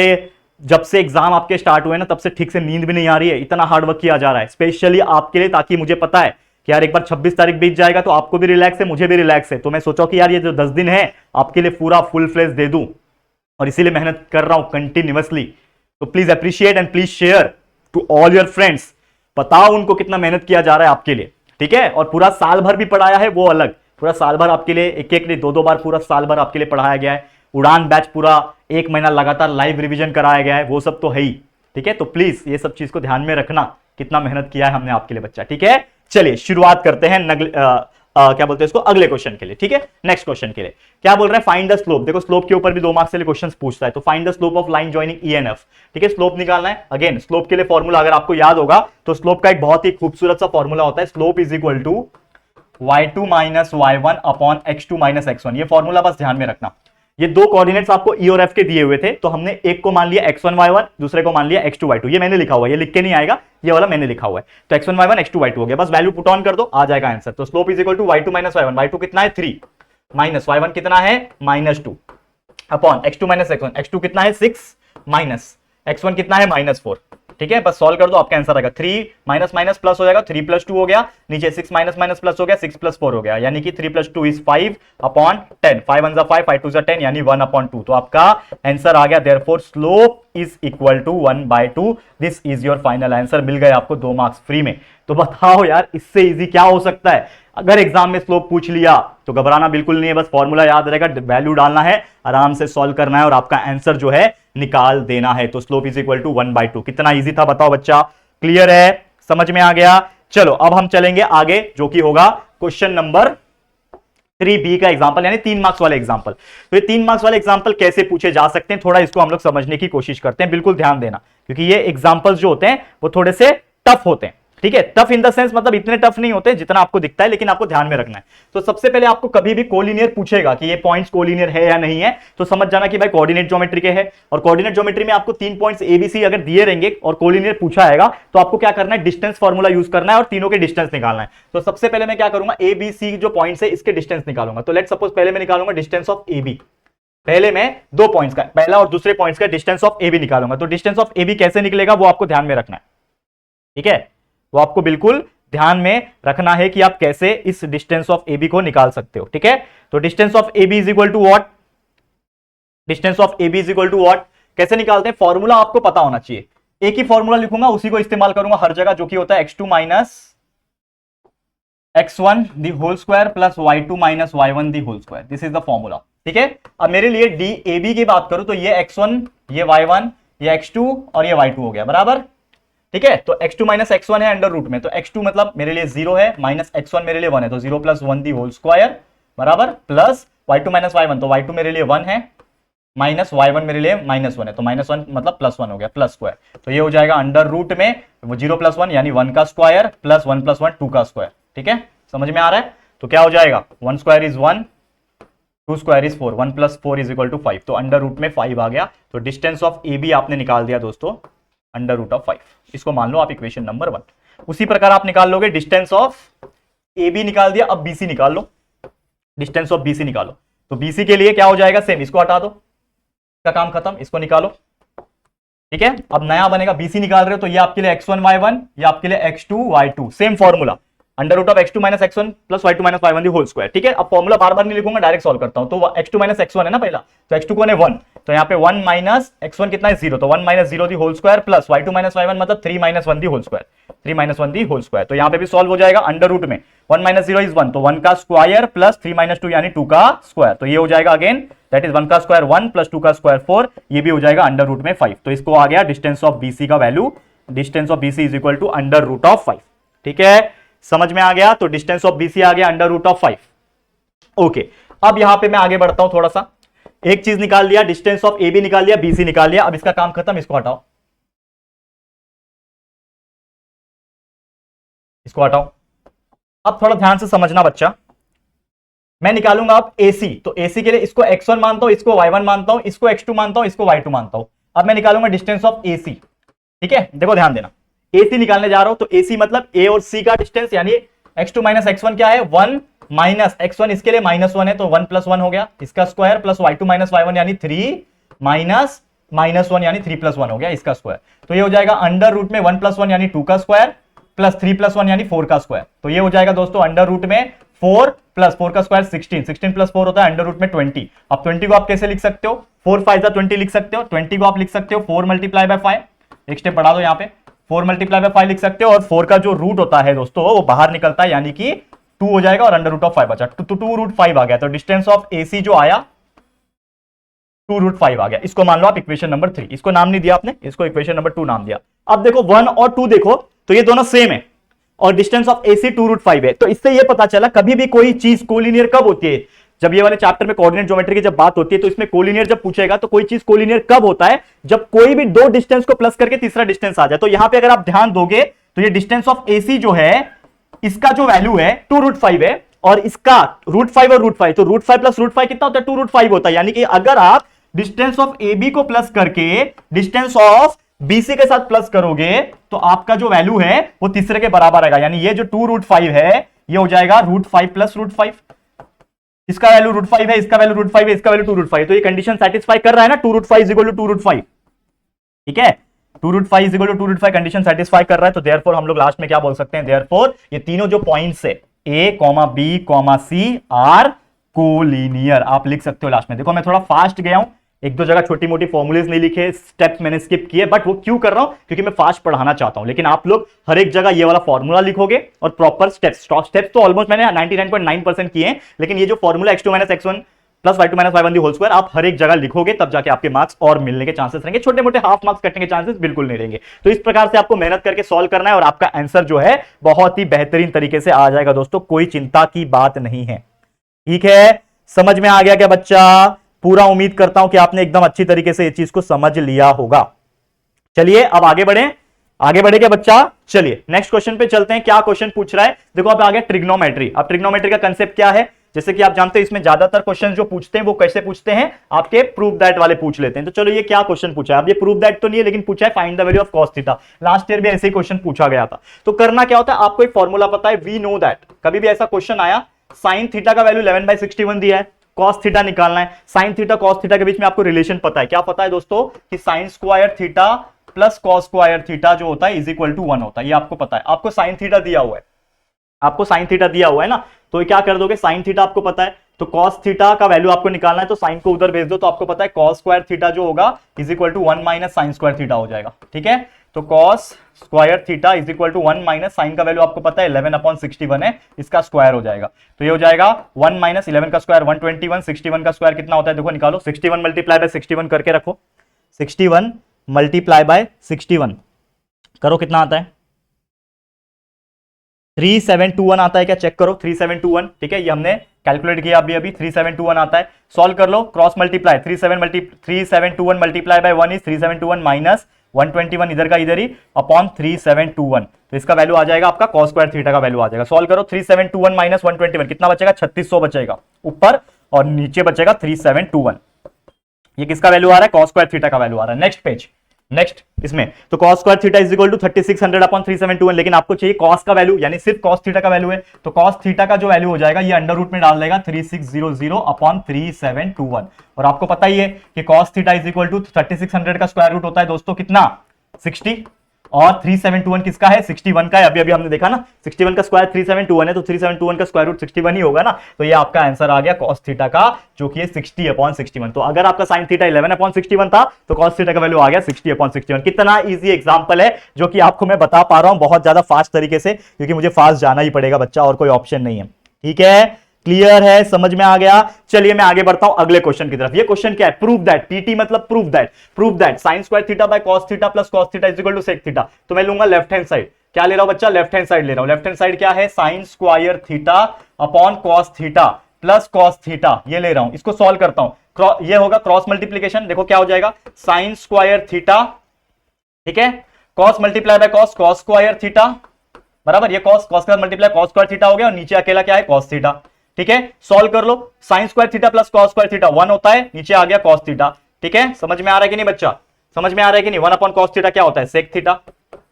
जब से एग्जाम आपके स्टार्ट हुए ना तब से ठीक से नींद भी नहीं आ रही है, इतना हार्ड वर्क किया जा रहा है स्पेशली आपके लिए, ताकि मुझे पता है कि यार एक बार 26 तारीख बीत जाएगा तो आपको भी रिलैक्स है, मुझे भी रिलैक्स है। तो मैं सोचा कि यार ये जो 10 दिन है आपके लिए पूरा फुल फ्लेज दे दूं, और इसीलिए मेहनत कर रहा हूं कंटिन्यूअसली। तो please appreciate and please share to all your friends. बताओ उनको कितना मेहनत किया जा रहा है आपके लिए। ठीक है, और पूरा साल भर भी पढ़ाया है वो अलग, पूरा साल भर आपके लिए एक नहीं 2 बार पूरा साल भर आपके लिए पढ़ाया गया है। उड़ान बैच पूरा 1 महीना लगातार लाइव रिवीजन कराया गया है, वो सब तो है ही। ठीक है, तो प्लीज ये सब चीज को ध्यान में रखना, कितना मेहनत किया है हमने आपके लिए बच्चा। ठीक है, चलिए शुरुआत करते हैं क्या बोलते हैं इसको, अगले क्वेश्चन के लिए। ठीक है, नेक्स्ट क्वेश्चन के लिए क्या बोल रहे हैं, फाइंड द स्लोप। देखो स्लोप के ऊपर भी 2 मार्क्स के लिए क्वेश्चन पूछता है, तो find the slope of line joining E and F. ठीक है, स्लोप निकालना है। अगेन स्लोप के लिए फॉर्मूला अगर आपको याद होगा तो स्लोप का एक बहुत ही खूबसूरत सा फॉर्मूला होता है, slope is equal to y2 - y1 upon x2 - x1। ये फॉर्मूला बस ध्यान में रखना। ये 2 कोऑर्डिनेट्स आपको ई और एफ के दिए हुए थे, तो हमने एक को मान लिया x1 y1, दूसरे को मान लिया x2 y2। ये मैंने लिखा हुआ है, ये लिख के नहीं आएगा, ये वाला मैंने लिखा हुआ है। तो x1 y1 x2 y2 हो गया, बस वैल्यू पुट ऑन कर दो, आ जाएगा आंसर। तो slope is equal to y2 - y1, y2 कितना है 3 माइनस y1 कितना है -2 अपॉन x2 - x1, x2 कितना है 6 माइनस x1 कितना है -4। ठीक है, बस सॉल्व कर दो, आपका आंसर आएगा 3 माइनस माइनस प्लस हो जाएगा, 3 + 2 हो गया, नीचे 6 माइनस माइनस प्लस हो गया, 6 + 4 हो गया, यानी कि 3 + 2 इज 5 अपॉन 10, 5 1 5, 5 2 10, यानी 1/2। तो आपका आंसर आ गया, therefore slope is equal to 1/2। This is your final answer. मिल गए आपको 2 मार्क्स फ्री में। तो बताओ यार इससे इजी क्या हो सकता है? अगर एग्जाम में स्लोप पूछ लिया तो घबराना बिल्कुल नहीं है, बस फॉर्मूला याद रहेगा, वैल्यू डालना है, आराम से सॉल्व करना है और आपका आंसर जो है निकाल देना है। तो स्लोप इज इक्वल टू 1/2। कितना इजी था बताओ बच्चा? क्लियर है? समझ में आ गया? चलो अब हम चलेंगे आगे, जो कि होगा क्वेश्चन नंबर 3B का एग्जांपल, यानी 3 मार्क्स वाले एग्जांपल। तो ये 3 मार्क्स वाले एग्जांपल कैसे पूछे जा सकते हैं, थोड़ा इसको हम लोग समझने की कोशिश करते हैं। बिल्कुल ध्यान देना, क्योंकि ये एग्जांपल्स जो होते हैं वो थोड़े से टफ होते हैं। ठीक है, टफ इन द सेंस मतलब इतने टफ नहीं होते जितना आपको दिखता है, लेकिन आपको ध्यान में रखना है। तो सबसे पहले आपको कभी भी कोलिनियर पूछेगा कि ये पॉइंट्स कोलिनियर है या नहीं है, तो समझ जाना कि भाई कोऑर्डिनेट ज्योमेट्री के है। और कोऑर्डिनेट ज्योमेट्री में आपको 3 पॉइंट्स एबीसी अगर दिए रहेंगे और कोलिनियर पूछा आएगा, तो आपको क्या करना है, डिस्टेंस फॉर्मूला यूज करना है और तीनों के डिस्टेंस निकालना है। तो सबसे पहले मैं क्या करूंगा, एबीसी जो पॉइंट्स है इसके डिस्टेंस निकालूंगा। तो लेट सपोज पहले मैं निकालूंगा डिस्टेंस ऑफ एबी, पहले मैं 2 पॉइंट्स का, पहला और दूसरे पॉइंट्स का डिस्टेंस ऑफ एबी निकालूंगा। तो डिस्टेंस ऑफ एबी कैसे निकलेगा वो आपको ध्यान में रखना है, ठीक है, वो आपको बिल्कुल ध्यान में रखना है कि आप कैसे इस डिस्टेंस ऑफ एबी को निकाल सकते हो, ठीक है। तो distance of AB is equal to what, distance of AB is equal to what, कैसे निकालते हैं, फॉर्मूला आपको पता होना चाहिए। एक ही फॉर्मूला लिखूंगा, उसी को इस्तेमाल करूंगा हर जगह, जो कि होता है x2 minus x1 the whole square plus y2 minus y1 the whole square, this is the formula, ठीक है। अब मेरे लिए डी ए बी की बात करूं तो ये x1, ये y1, ये x2 और ये y2 हो गया, बराबर, ठीक है। तो x2 माइनस x1 है अंडर रूट में, तो x2 मतलब मेरे लिए 0 है, माइनस x1 मेरे लिए 1 है, तो 0 प्लस 1 दी होल स्क्वायर, बराबर, प्लस y2 माइनस y1, तो y2 मेरे लिए 1 है, माइनस y1 मेरे लिए माइनस 1 है, तो माइनस 1 मतलब प्लस 1 हो गया, प्लस स्क्वायर, तो ये हो जाएगा अंडर रूट में 0 प्लस 1 यानी 1 का स्क्वायर प्लस 1 प्लस 1 2 का स्क्वायर, ठीक है, समझ में आ रहा है। तो क्या हो जाएगा, 1 square is 1, 2 square is 4, 1 plus 4 is equal to 5, तो अंडर रूट में 5 आ गया। तो डिस्टेंस ऑफ ए बी आपने निकाल दिया दोस्तों अंडर रूट ऑफ 5, इसको मान लो आप इक्वेशन नंबर 1। उसी प्रकार आप निकाल लोगे डिस्टेंस ऑफ ए बी निकाल दिया, अब बीसी निकाल लो, डिस्टेंस ऑफ बीसी निकालो। तो बीसी के लिए क्या हो जाएगा, सेम, इसको हटा दो, इसका काम खत्म, इसको निकालो, ठीक है। अब नया बनेगा, बीसी निकाल रहे हो तो ये आपके लिए x1 y1, ये आपके लिए x2 y2, same formula, under root of x2 minus x1 plus y2 minus y1 the whole square, ठीक है। अब फॉर्मूला बार बार नहीं लिखूंगा, डायरेक्ट सॉल्व करता हूं। तो x2 माइनस x1 है ना पहला, तो x2 को ने 1, तो यहाँ पे 1 माइनस x1 कितना है 0, तो 1 minus 0 the whole square plus y2 minus y1 मतलब 3 minus 1 the whole square, 3 minus 1 the whole square, तो यहाँ पे भी सॉल्व हो जाएगा। अंडर रूट में 1 माइनस 0 इज 1, तो 1 का स्क्वायर प्लस 3 माइनस 2 यानी 2 का स्क्वायर, तो ये हो जाएगा अगेन दैट इज 1 का स्क्वायर 1 प्लस 2 का स्क्वायर 4, ये भी हो जाएगा अंडर रूट में 5। तो इसको आ गया डिस्टेंस ऑफ बीसी का value, distance of BC is equal to under root of 5, ठीक है, समझ में आ गया। तो डिस्टेंस ऑफ बीसी आ गया अंडर रूट ऑफ 5, ओके। अब यहां पे मैं आगे बढ़ता हूं थोड़ा सा, एक चीज निकाल लिया, डिस्टेंस ऑफ ए बी निकाल लिया, बीसी निकाल लिया, अब इसका काम खत्म, इसको हटाओ, इसको हटाओ। अब थोड़ा ध्यान से समझना बच्चा, मैं निकालूंगा अब AC, तो AC के लिए इसको x1 मानता हूं, इसको y1 मानता हूं, इसको x2 मानता हूं, इसको y2 मानता हूं। अब मैं निकालूंगा डिस्टेंस ऑफ AC, ठीक है, देखो ध्यान देना, AC निकालने जा रहा हूं, तो AC मतलब A और C का डिस्टेंस, यानी x2 माइनस x1 क्या है 1 माइनस x1, इसके लिए माइनस 1 है, तो 1 प्लस 1 हो गया, इसका square plus y2 minus y1 यानी 3 माइनस माइनस 1 यानी 3 प्लस 1 हो गया, इसका स्क्वायर, तो ये हो जाएगा अंडर रूट में 1 प्लस 1 यानी 2 का स्क्वायर प्लस 3 प्लस 1 यानी 4 का स्क्वायर, तो ये हो जाएगा दोस्तों अंडर रूट में 4 प्लस 4 का स्क्वायर 16, 16 प्लस 4 होता है अंडर रूट में 20। अब 20 को आप कैसे लिख सकते हो, 4 5 20 लिख सकते हो, 20 को आप लिख सकते हो 4 मल्टीप्लाई बाय 5, एक स्टेप बढ़ा दो यहाँ पे, 4 मल्टीप्लाई बाय 5 लिख सकते हो, और 4 का जो रूट होता है दोस्तों वो बाहर निकलता है, यानी कि 2 हो जाएगा और अंडर रूट ऑफ 5 बचा, तो 2 रूट 5 आ गया, तो डिस्टेंस ऑफ AC जो आया 2 रूट 5 आ गया, इसको मान लो आप इक्वेशन नंबर 3, इसको नाम नहीं दिया आपने, इसको इक्वेशन नंबर 2 नाम दिया। अब देखो 1 और 2 देखो, तो ये दोनों सेम है और डिस्टेंस ऑफ AC 2 रूट 5 है, तो इससे ये पता चला कभी भी कोई चीज कोलिनियर कब होती है, जब ये वाले चैप्टर में कोऑर्डिनेट ज्योमेट्री की जब बात होती है, तो इसमें कोलिनियर जब पूछेगा तो कोई चीज कोलिनियर कब होता है, जब कोई भी 2 डिस्टेंस को प्लस करके तीसरा डिस्टेंस आ जाए। तो यहां पे अगर आप ध्यान दोगे तो ये डिस्टेंस ऑफ AC जो है, इसका जो वैल्यू है 2 रूट 5 है, और इसका रूट 5 और रूट 5, तो रूट 5 प्लस रूट 5 कितना होता है 2 रूट 5 होता है, यानी कि अगर आप डिस्टेंस ऑफ AB को प्लस करके डिस्टेंस ऑफ BC के साथ प्लस करोगे तो आपका जो वैल्यू है वो तीसरे के बराबर आएगा, यानी ये जो 2 रूट 5 है ये हो जाएगा रूट 5 प्लस रूट 5, इसका वैल्यू रूट 5 है, इसका वैल्यू रूट 5 है, इसका वैल्यू 2 रूट 5, तो ये कंडीशन सेटिस्फाई कर रहा है ना, 2 root 5 is equal to 2 root 5, ठीक है, 2 root 5 is equal to 2 root 5 condition satisfy कर रहा है। तो देयरफॉर हम लोग लास्ट में क्या बोल सकते हैं, देयरफॉर ये तीनों जो पॉइंट्स है A, B, C are collinear, आप लिख सकते हो लास्ट में। देखो मैं थोड़ा फास्ट गया हूं, एक दो जगह छोटी मोटी फॉर्मूलेज नहीं लिखे, स्टेप्स मैंने स्किप किए, बट वो क्यों कर रहा हूं, क्योंकि मैं फास्ट पढ़ाना चाहता हूं, लेकिन आप लोग हर एक जगह ये वाला फॉर्मूला लिखोगे और प्रॉपर स्टेप्स तो ऑलमोस्ट मैंने 99.9% किए हैं, लेकिन ये जो formula x2 minus x1 plus y2 minus y1 the whole square आप हर एक जगह लिखोगे, तब जाके आपके मार्क्स और मिलने के चांसेस रहेंगे, छोटे मोटे हाफ मार्क्स कटने के चांसेस बिल्कुल नहीं रहेंगे। तो इस प्रकार से आपको मेहनत करके सॉल्व करना है और आपका आंसर जो है बहुत ही बेहतरीन तरीके से आ जाएगा दोस्तों, कोई चिंता की बात नहीं है, ठीक है। समझ में आ गया क्या बच्चा, पूरा उम्मीद करता हूं कि आपने एकदम अच्छी तरीके से इस चीज को समझ लिया होगा। चलिए अब आगे बढ़ें, आगे बढ़ेगा बच्चा। चलिए नेक्स्ट क्वेश्चन पे चलते हैं। क्या क्वेश्चन पूछ रहा है, देखो अब आ गया ट्रिग्नोमेट्री। अब ट्रिग्नोमेट्री का कंसेप्ट क्या है, जैसे कि आप जानते हैं इसमें ज्यादातर क्वेश्चन जो पूछते हैं वो कैसे पूछते हैं, आपके प्रूव दैट वाले पूछ लेते हैं। तो चलो ये क्या क्वेश्चन पूछा है, अब ये प्रूव दैट तो नहीं है लेकिन पूछा है find the value of cos theta. Last year भी ऐसे ही क्वेश्चन पूछा गया था। तो करना क्या होता है, आपको एक फॉर्मूला पता है, वी नो दैट। कभी भी ऐसा क्वेश्चन आया, साइन थीटा का वैल्यू 11/61 दिया है, cos थीटा निकालना है। साइन थीटा cos थीटा के बीच में आपको रिलेशन पता है, क्या पता है दोस्तों, कि sine square theta plus cos square theta जो होता है इज इक्वल टू 1 होता है। ये आपको पता है, आपको साइन थीटा दिया हुआ है, आपको साइन थीटा दिया हुआ है ना, तो ये क्या कर दोगे, साइन थीटा आपको पता है, तो cos थीटा का वैल्यू आपको निकालना है, तो साइन को उधर भेज दो, तो आपको पता है cos स्क्वायर थीटा जो होगा is equal to 1 minus sine square theta हो जाएगा। ठीक है, तो cos square theta is equal to 1 minus sine का वैल्यू आपको पता है 11/61 है, इसका स्क्वायर हो जाएगा। तो ये हो जाएगा 1 माइनस 11 का स्क्वायर 121, 61 का स्क्वायर कितना होता है, देखो निकालो, 61 मल्टीप्लाई बाय 61 करके रखो, 61 मल्टीप्लाई बाय 61 करो, कितना आता है, 3721 आता है क्या, चेक करो 3721। ठीक है, ये हमने कैलकुलेट किया अभी 3721 आता है। सॉल्व कर लो, cross multiply 3721 multiply by 1 is 3721 minus 121 इधर का इधर ही अपॉन 3721, तो इसका वैल्यू आ जाएगा आपका cos स्क्वायर थीटा का वैल्यू आ जाएगा। सॉल्व करो, 3721 माइनस 121 कितना बचेगा, 3600 बचेगा ऊपर, और नीचे बचेगा 3721। ये किसका वैल्यू आ रहा है, cos स्क्वायर थीटा का वैल्यू आ रहा है। नेक्स्ट पेज, नेक्स्ट इसमें तो cos square theta is equal to 3600 upon 3721, लेकिन आपको चाहिए cos का वैल्यू, यानी सिर्फ cos थीटा का वैल्यू है, तो cos थीटा का जो वैल्यू हो जाएगा ये अंडर रूट में डाल देगा 3600 अपॉन 3721, और आपको पता ही है कि cos theta is equal to 3600 का स्क्वायर रूट होता है दोस्तों कितना, 60, और 3721 किसका है, 61 का है। अभी हमने देखा ना, 61 का स्क्वायर 3721 है, तो 3721 का स्क्वायर रूट 61 ही होगा ना, तो ये आपका आंसर आ गया cos थीटा का, जो कि 60/61। तो अगर आपका sin थीटा 11/61 था, तो cos थीटा का वैल्यू आ गया 60/61। कितना इजी एग्जांपल है जो कि आपको मैं बता पा रहा हूं बहुत ज्यादा फास्ट तरीके से, क्योंकि मुझे फास्ट जाना ही पड़ेगा बच्चा, और कोई ऑप्शन नहीं है। ठीक है, क्लियर है, समझ में आ गया। चलिए मैं आगे बढ़ता हूं अगले क्वेश्चन की तरफ। ये क्वेश्चन क्या है, प्रूव दैट, पीटी मतलब prove that sine square theta by cos theta plus cos theta is equal to sec theta. तो मैं लूंगा लेफ्ट हैंड साइड, क्या ले रहा हूं बच्चा, लेफ्ट हैंड साइड ले रहा हूं। लेफ्ट हैंड साइड क्या है, sign square theta upon cos theta plus cos theta, ये ले रहा हूं, इसको सॉल्व करता हूं। ये होगा क्रॉस मल्टीप्लीकेशन, देखो क्या हो जाएगा, साइन स्क्वायर थीटा, ठीक है, cos multiply by cos square theta बराबर, ये cos का मल्टीप्लाई cos स्क्वायर थीटा हो गया, और नीचे अकेला क्या है, cos थीटा। ठीक है, सॉल्व कर लो, sine square theta plus cos square theta 1 होता है, नीचे आ गया cos थीटा। ठीक है, समझ में आ रहा है कि नहीं बच्चा, समझ में आ रहा है कि नहीं, 1 अपॉन cos थीटा क्या होता है, sec थीटा,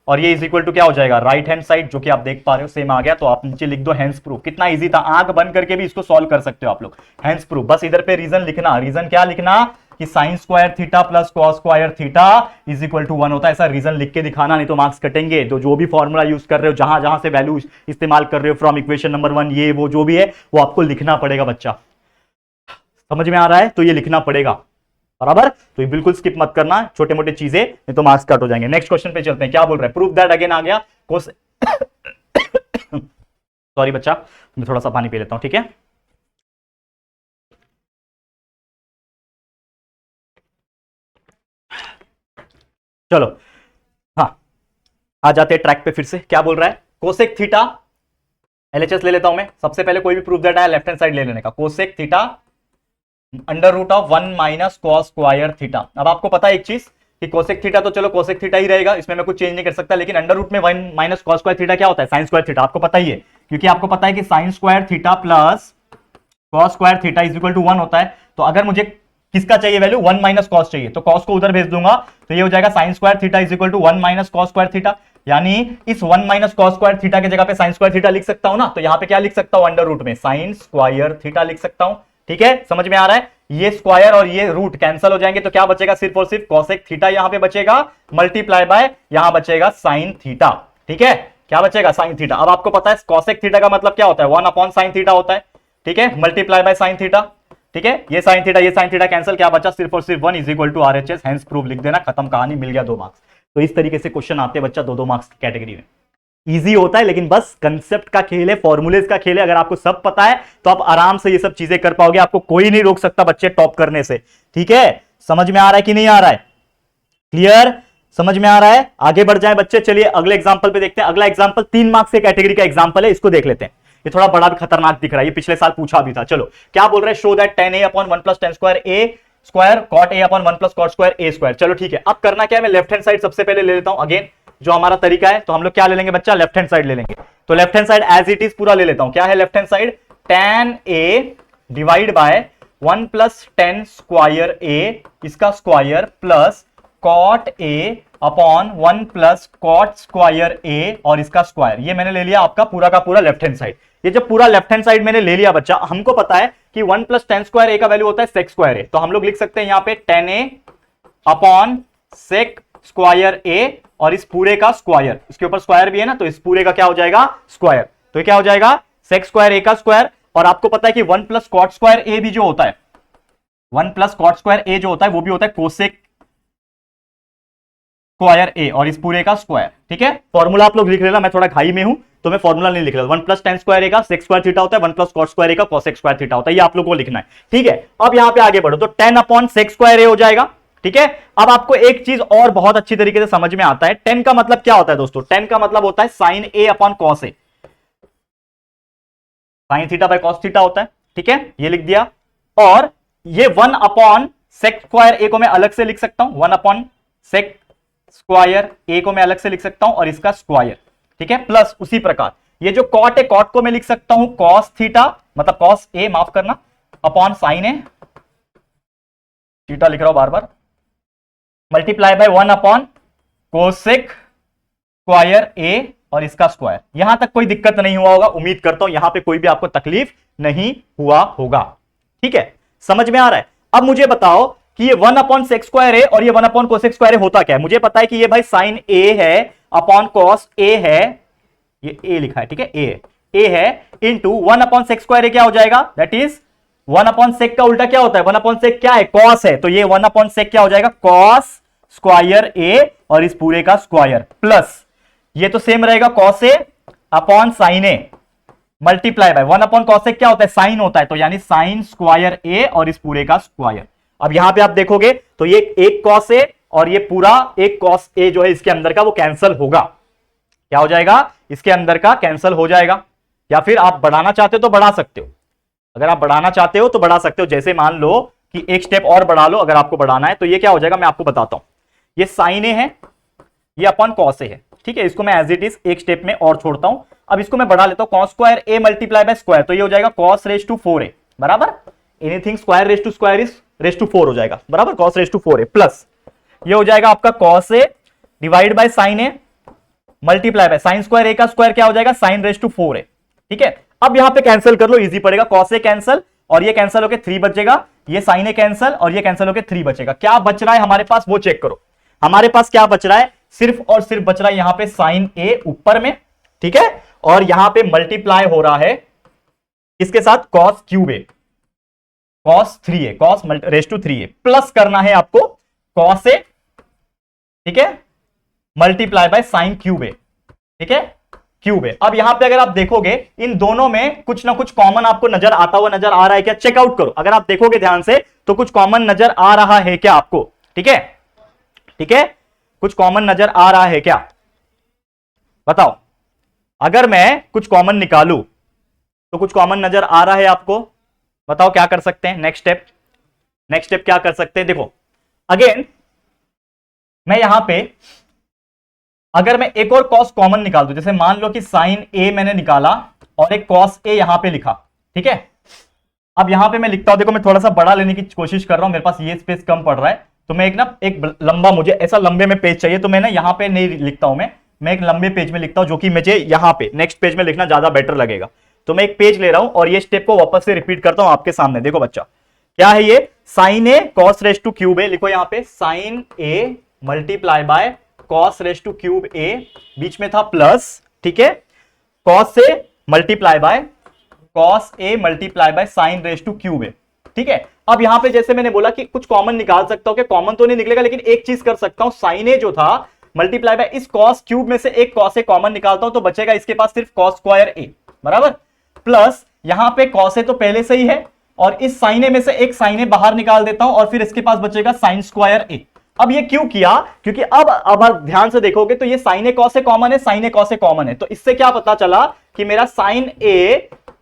और ये इज इक्वल टू क्या हो जाएगा, राइट हैंड साइड, जो कि आप देख पा रहे हो सेम आ गया, तो आप नीचे लिख दो हैंस प्रूफ। कितना इजी था, आंख बंद करके भी इसको सॉल्व कर सकते हो आप लोग, हैंस प्रूफ। बस इधर पे रीजन लिखना, रीजन क्या लिखना, कि sine square theta plus cos square theta is equal to 1 होता है, ऐसा रीजन लिख के दिखाना, नहीं तो मार्क्स कटेंगे। तो जो भी फॉर्मूला यूज कर रहे हो, जहां जहां से वैल्यू इस्तेमाल कर रहे हो, फ्रॉम इक्वेशन नंबर 1, ये वो जो भी है वो आपको लिखना पड़ेगा बच्चा। समझ में आ रहा है, तो ये लिखना पड़ेगा बराबर, तो ये बिल्कुल स्किप मत करना, छोटे मोटे चीजें, नहीं तो मार्क्स कट हो जाएंगे। नेक्स्ट क्वेश्चन पे चलते हैं, क्या बोल रहे हैं, प्रूव दैट, अगेन आ गया सॉरी बच्चा, मैं थोड़ा सा पानी पी लेता हूं, ठीक है। चलो हाँ, आ जाते हैं ट्रैक पे फिर से। क्या बोल रहा है, कोसेक थीटा, एलएचएस ले लेता हूं मैं, सबसे पहले कोई भी प्रूफ दैट आया लेफ्ट हैंड साइड ले लेने का, cosec theta under root of 1 minus cos square theta. अब आपको पता है एक चीज कि कोसेक थीटा तो चलो कोसेक थीटा ही रहेगा, इसमें मैं कुछ चेंज नहीं कर सकता, लेकिन अंडर रूट में 1 माइनस cos स्क्वायर थीटा क्या होता है, साइन स्क्वायर थीटा, आपको पता ही है, क्योंकि आपको पता है कि sine square theta plus cos square theta is equal to 1 होता है। तो अगर मुझे किसका चाहिए वैल्यू, 1 माइनस cos चाहिए, तो cos को उधर भेज दूंगा, तो ये हो जाएगा sine square theta is equal to 1 minus cos square theta, यानी इस 1 माइनस cos स्क्वायर थीटा की जगह पे साइन स्क्वायर थीटा लिख सकता हूं ना, तो यहां पे क्या लिख सकता हूं, अंडर रूट में साइन स्क्वायर थीटा लिख सकता हूं। ठीक है, समझ में आ रहा है, ये स्क्वायर और ये रूट कैंसिल हो जाएंगे, तो क्या बचेगा, सिर्फ और सिर्फ cosec थीटा यहां पे बचेगा, मल्टीप्लाई बाय यहां बचेगा साइन थीटा। ठीक है, क्या बचेगा, साइन थीटा। अब आपको पता है cosec थीटा का मतलब क्या होता है, 1 अपॉन साइन थीटा होता है, ठीक है, मल्टीप्लाई बाय साइन थीटा। ठीक है, ये साइन थीटा कैंसिल, क्या बचा, सिर्फ और सिर्फ 1 is equal to RHS, hence proof लिख देना, खत्म कहानी, मिल गया 2 मार्क्स। तो इस तरीके से क्वेश्चन आते हैं बच्चा 2-2 मार्क्स की कैटेगरी में, इजी होता है, लेकिन बस कंसेप्ट का खेल है, फॉर्मूलेज का खेल है। अगर आपको सब पता है तो आप आराम से ये सब चीजें कर पाओगे, आपको कोई नहीं रोक सकता बच्चे टॉप करने से। ठीक है, समझ में आ रहा है कि नहीं आ रहा है, क्लियर, समझ में आ रहा है, आगे बढ़ जाए बच्चे। चलिए अगले एग्जांपल पे देखते हैं। अगला एग्जांपल 3 मार्क्स के कैटेगरी का एग्जांपल है, इसको देख लेते हैं। ये थोड़ा बड़ा खतरनाक दिख रहा है, ये पिछले साल पूछा भी था। चलो क्या बोल रहे हैं, show that tan a upon 1 plus tan square a square cot a upon 1 plus cot square a square. चलो ठीक है, अब करना क्या है, मैं लेफ्ट हैंड साइड सबसे पहले ले लेता हूं, अगेन जो हमारा तरीका है, तो हम लोग क्या ले लेंगे बच्चा, लेफ्ट हैंड साइड ले लेंगे। तो left hand side as it is पूरा ले लेता हूं। क्या है left hand side, tan a divide by 1 plus tan square a इसका square plus cot a upon 1 plus cot square a और इसका स्क्वायर। ये मैंने ले लिया आपका पूरा का पूरा लेफ्ट हैंड साइड। ये जब पूरा लेफ्ट हैंड साइड मैंने ले लिया बच्चा, हमको पता है कि 1 प्लस tan स्क्वायर a का वैल्यू होता है sec स्क्वायर a, तो हम लोग लिख सकते हैं यहां पे tan a upon sec square a और इस पूरे का स्क्वायर, इसके ऊपर स्क्वायर भी है ना, तो इस पूरे का क्या हो जाएगा, स्क्वायर। तो ये क्या हो जाएगा, sec स्क्वायर a का स्क्वायर। और आपको पता है कि 1 प्लस cot स्क्वायर a भी जो होता है, 1 प्लस cot स्क्वायर a जो होता है वो भी होता है cosec स्क्वायर a और इस पूरे का स्क्वायर। ठीक है, फॉर्मूला आप लोग लिख लेना, मैं थोड़ा घाई में हूं तो मैं फॉर्मूला नहीं लिख रहा। 1 प्लस tan स्क्वायर a का sec स्क्वायर थीटा होता है, 1 प्लस cot स्क्वायर a का cosec स्क्वायर थीटा होता है, ये आप लोग को लिखना है। ठीक है, अब यहां पे आगे बढ़ो तो tan upon sec square a हो जाएगा। ठीक है, अब आपको एक चीज और बहुत अच्छी तरीके से समझ में आता है, tan का मतलब क्या होता है दोस्तों, tan का मतलब होता है sin a upon cos a, sin theta by cos theta होता है। ठीक है, ये लिख दिया। और ये 1 अपॉन sec स्क्वायर a को मैं अलग से लिख सकता हूं, 1 अपॉन sec स्क्वायर a को मैं अलग से लिख सकता हूं और इसका स्क्वायर। ठीक है, प्लस उसी प्रकार ये जो cot है, cot को मैं लिख सकता हूं cos थीटा मतलब cos a, माफ करना, अपॉन sin a, थीटा लिख रहा हूं बार बार, multiply by 1 upon cosec square a और इसका स्क्वायर। यहां तक कोई दिक्कत नहीं हुआ होगा, उम्मीद करता हूं यहां पे कोई भी आपको तकलीफ नहीं हुआ होगा। ठीक है, समझ में आ रहा है। अब मुझे बताओ कि ये 1 अपॉन सेक स्क्वायर है और ये 1 अपॉन कोसेक स्क्वायर होता क्या है। मुझे पता है कि ये भाई साइन a है अपॉन कॉस a है, ये a लिखा है, ठीक है, a है इंटू 1 अपॉन सेक स्क्वायर क्या हो जाएगा, दैट इज 1 अपॉन सेक का उल्टा क्या होता है, 1 अपॉन सेक क्या है, कॉस है, तो ये 1 अपॉन सेक क्या हो जाएगा, कॉस स्क्वायर a और इस पूरे का स्क्वायर प्लस ये तो सेम रहेगा cos a upon sine a multiply by 1 upon cos क्या होता है, साइन होता है, तो यानी साइन स्क्वायर a और इस पूरे का स्क्वायर। अब यहां पे आप देखोगे तो ये एक कॉस a और ये पूरा एक कॉस a जो है इसके अंदर का वो कैंसिल होगा, क्या हो जाएगा, इसके अंदर का कैंसिल हो जाएगा। या फिर आप बढ़ाना चाहते हो तो बढ़ा सकते हो, अगर आप बढ़ाना चाहते हो तो बढ़ा सकते हो, जैसे मान लो कि एक स्टेप और बढ़ा लो अगर आपको बढ़ाना है, तो ये क्या हो जाएगा मैं आपको बताता हूं। ये साइन a है, ये अपॉन कॉस a है, ठीक है, इसको मैं एज इट इज एक स्टेप में और छोड़ता हूं। अब इसको मैं बढ़ा लेता हूं, cos square a multiply by square, तो ये हो जाएगा कॉस रेज टू 4a बराबर, anything square raise to square is raise to 4 हो जाएगा बराबर, cos raise to 4a plus ये हो जाएगा आपका cos a divide by sine a multiply by sine square a का स्क्वायर क्या हो जाएगा, साइन रेज टू 4a। ठीक है, अब यहां पे कैंसिल कर लो, इजी पड़ेगा, कॉस a कैंसिल और ये कैंसिल होकर 3 बचेगा, ये साइन a कैंसिल और ये कैंसिल होकर 3 बचेगा। क्या बच रहा है हमारे पास वो चेक करो, हमारे पास क्या बच रहा है, सिर्फ और सिर्फ बच रहा है यहां पे साइन a ऊपर में, ठीक है, और यहां पे मल्टीप्लाई हो रहा है इसके साथ cos cube a, cos 3a, cos raise to 3a plus करना है आपको कॉस a, ठीक है, multiply by sine cube a, ठीक है, क्यूब है। अब यहां पे अगर आप देखोगे इन दोनों में कुछ ना कुछ कॉमन आपको नजर आता हुआ नजर आ रहा है क्या, चेकआउट करो, अगर आप देखोगे ध्यान से तो कुछ कॉमन नजर आ रहा है क्या आपको, ठीक है, ठीक है, कुछ कॉमन नजर आ रहा है क्या, बताओ, अगर मैं कुछ कॉमन निकालूं तो कुछ कॉमन नजर आ रहा है आपको, बताओ क्या कर सकते हैं, नेक्स्ट स्टेप क्या कर सकते हैं। देखो अगेन मैं यहां पे अगर मैं एक और कॉस कॉमन निकाल दूं, जैसे मान लो कि साइन a मैंने निकाला और एक कॉस a यहां पे लिखा, ठीक है, अब यहां पे मैं लिखता हूं, देखो मैं थोड़ा सा बड़ा लेने की कोशिश कर रहा हूं, मेरे पास ये स्पेस कम पड़ रहा है, तो मैं एक लंबा, मुझे ऐसा लंबे में पेज चाहिए, तो मैं ना यहां पे नहीं लिखता हूं, मैं एक लंबे पेज में लिखता हूं, जो कि मुझे यहां पे नेक्स्ट पेज में लिखना ज्यादा बेटर लगेगा। तो मैं एक पेज ले रहा हूं और ये स्टेप को वापस से रिपीट करता हूं आपके सामने। देखो बच्चा क्या है, ये sine a cos raise to cube a, लिखो यहां पे sine a multiply by cos raise to cube a, बीच में था प्लस, ठीक है, cos a multiply by cos a multiply by sine raise to cube a, ठीक है। अब यहां पे जैसे मैंने बोला कि कुछ कॉमन निकाल सकता हूं, कि कॉमन तो नहीं निकलेगा लेकिन एक चीज कर सकता हूं, साइन a जो था मल्टीप्लाई बाय इस कॉस क्यूब में से एक कॉस a कॉमन निकालता हूं, तो बचेगा इसके पास सिर्फ कॉस स्क्वायर a बराबर, प्लस यहां पे कॉस a तो पहले से ही है और इस साइन a में से एक साइन a बाहर निकाल देता हूं और फिर इसके पास बचेगा साइन स्क्वायर a। अब ये क्यों किया, क्योंकि अब ध्यान से देखोगे तो ये sine a cos a common है, sine a cos a common है, तो इससे क्या पता चला कि मेरा sine a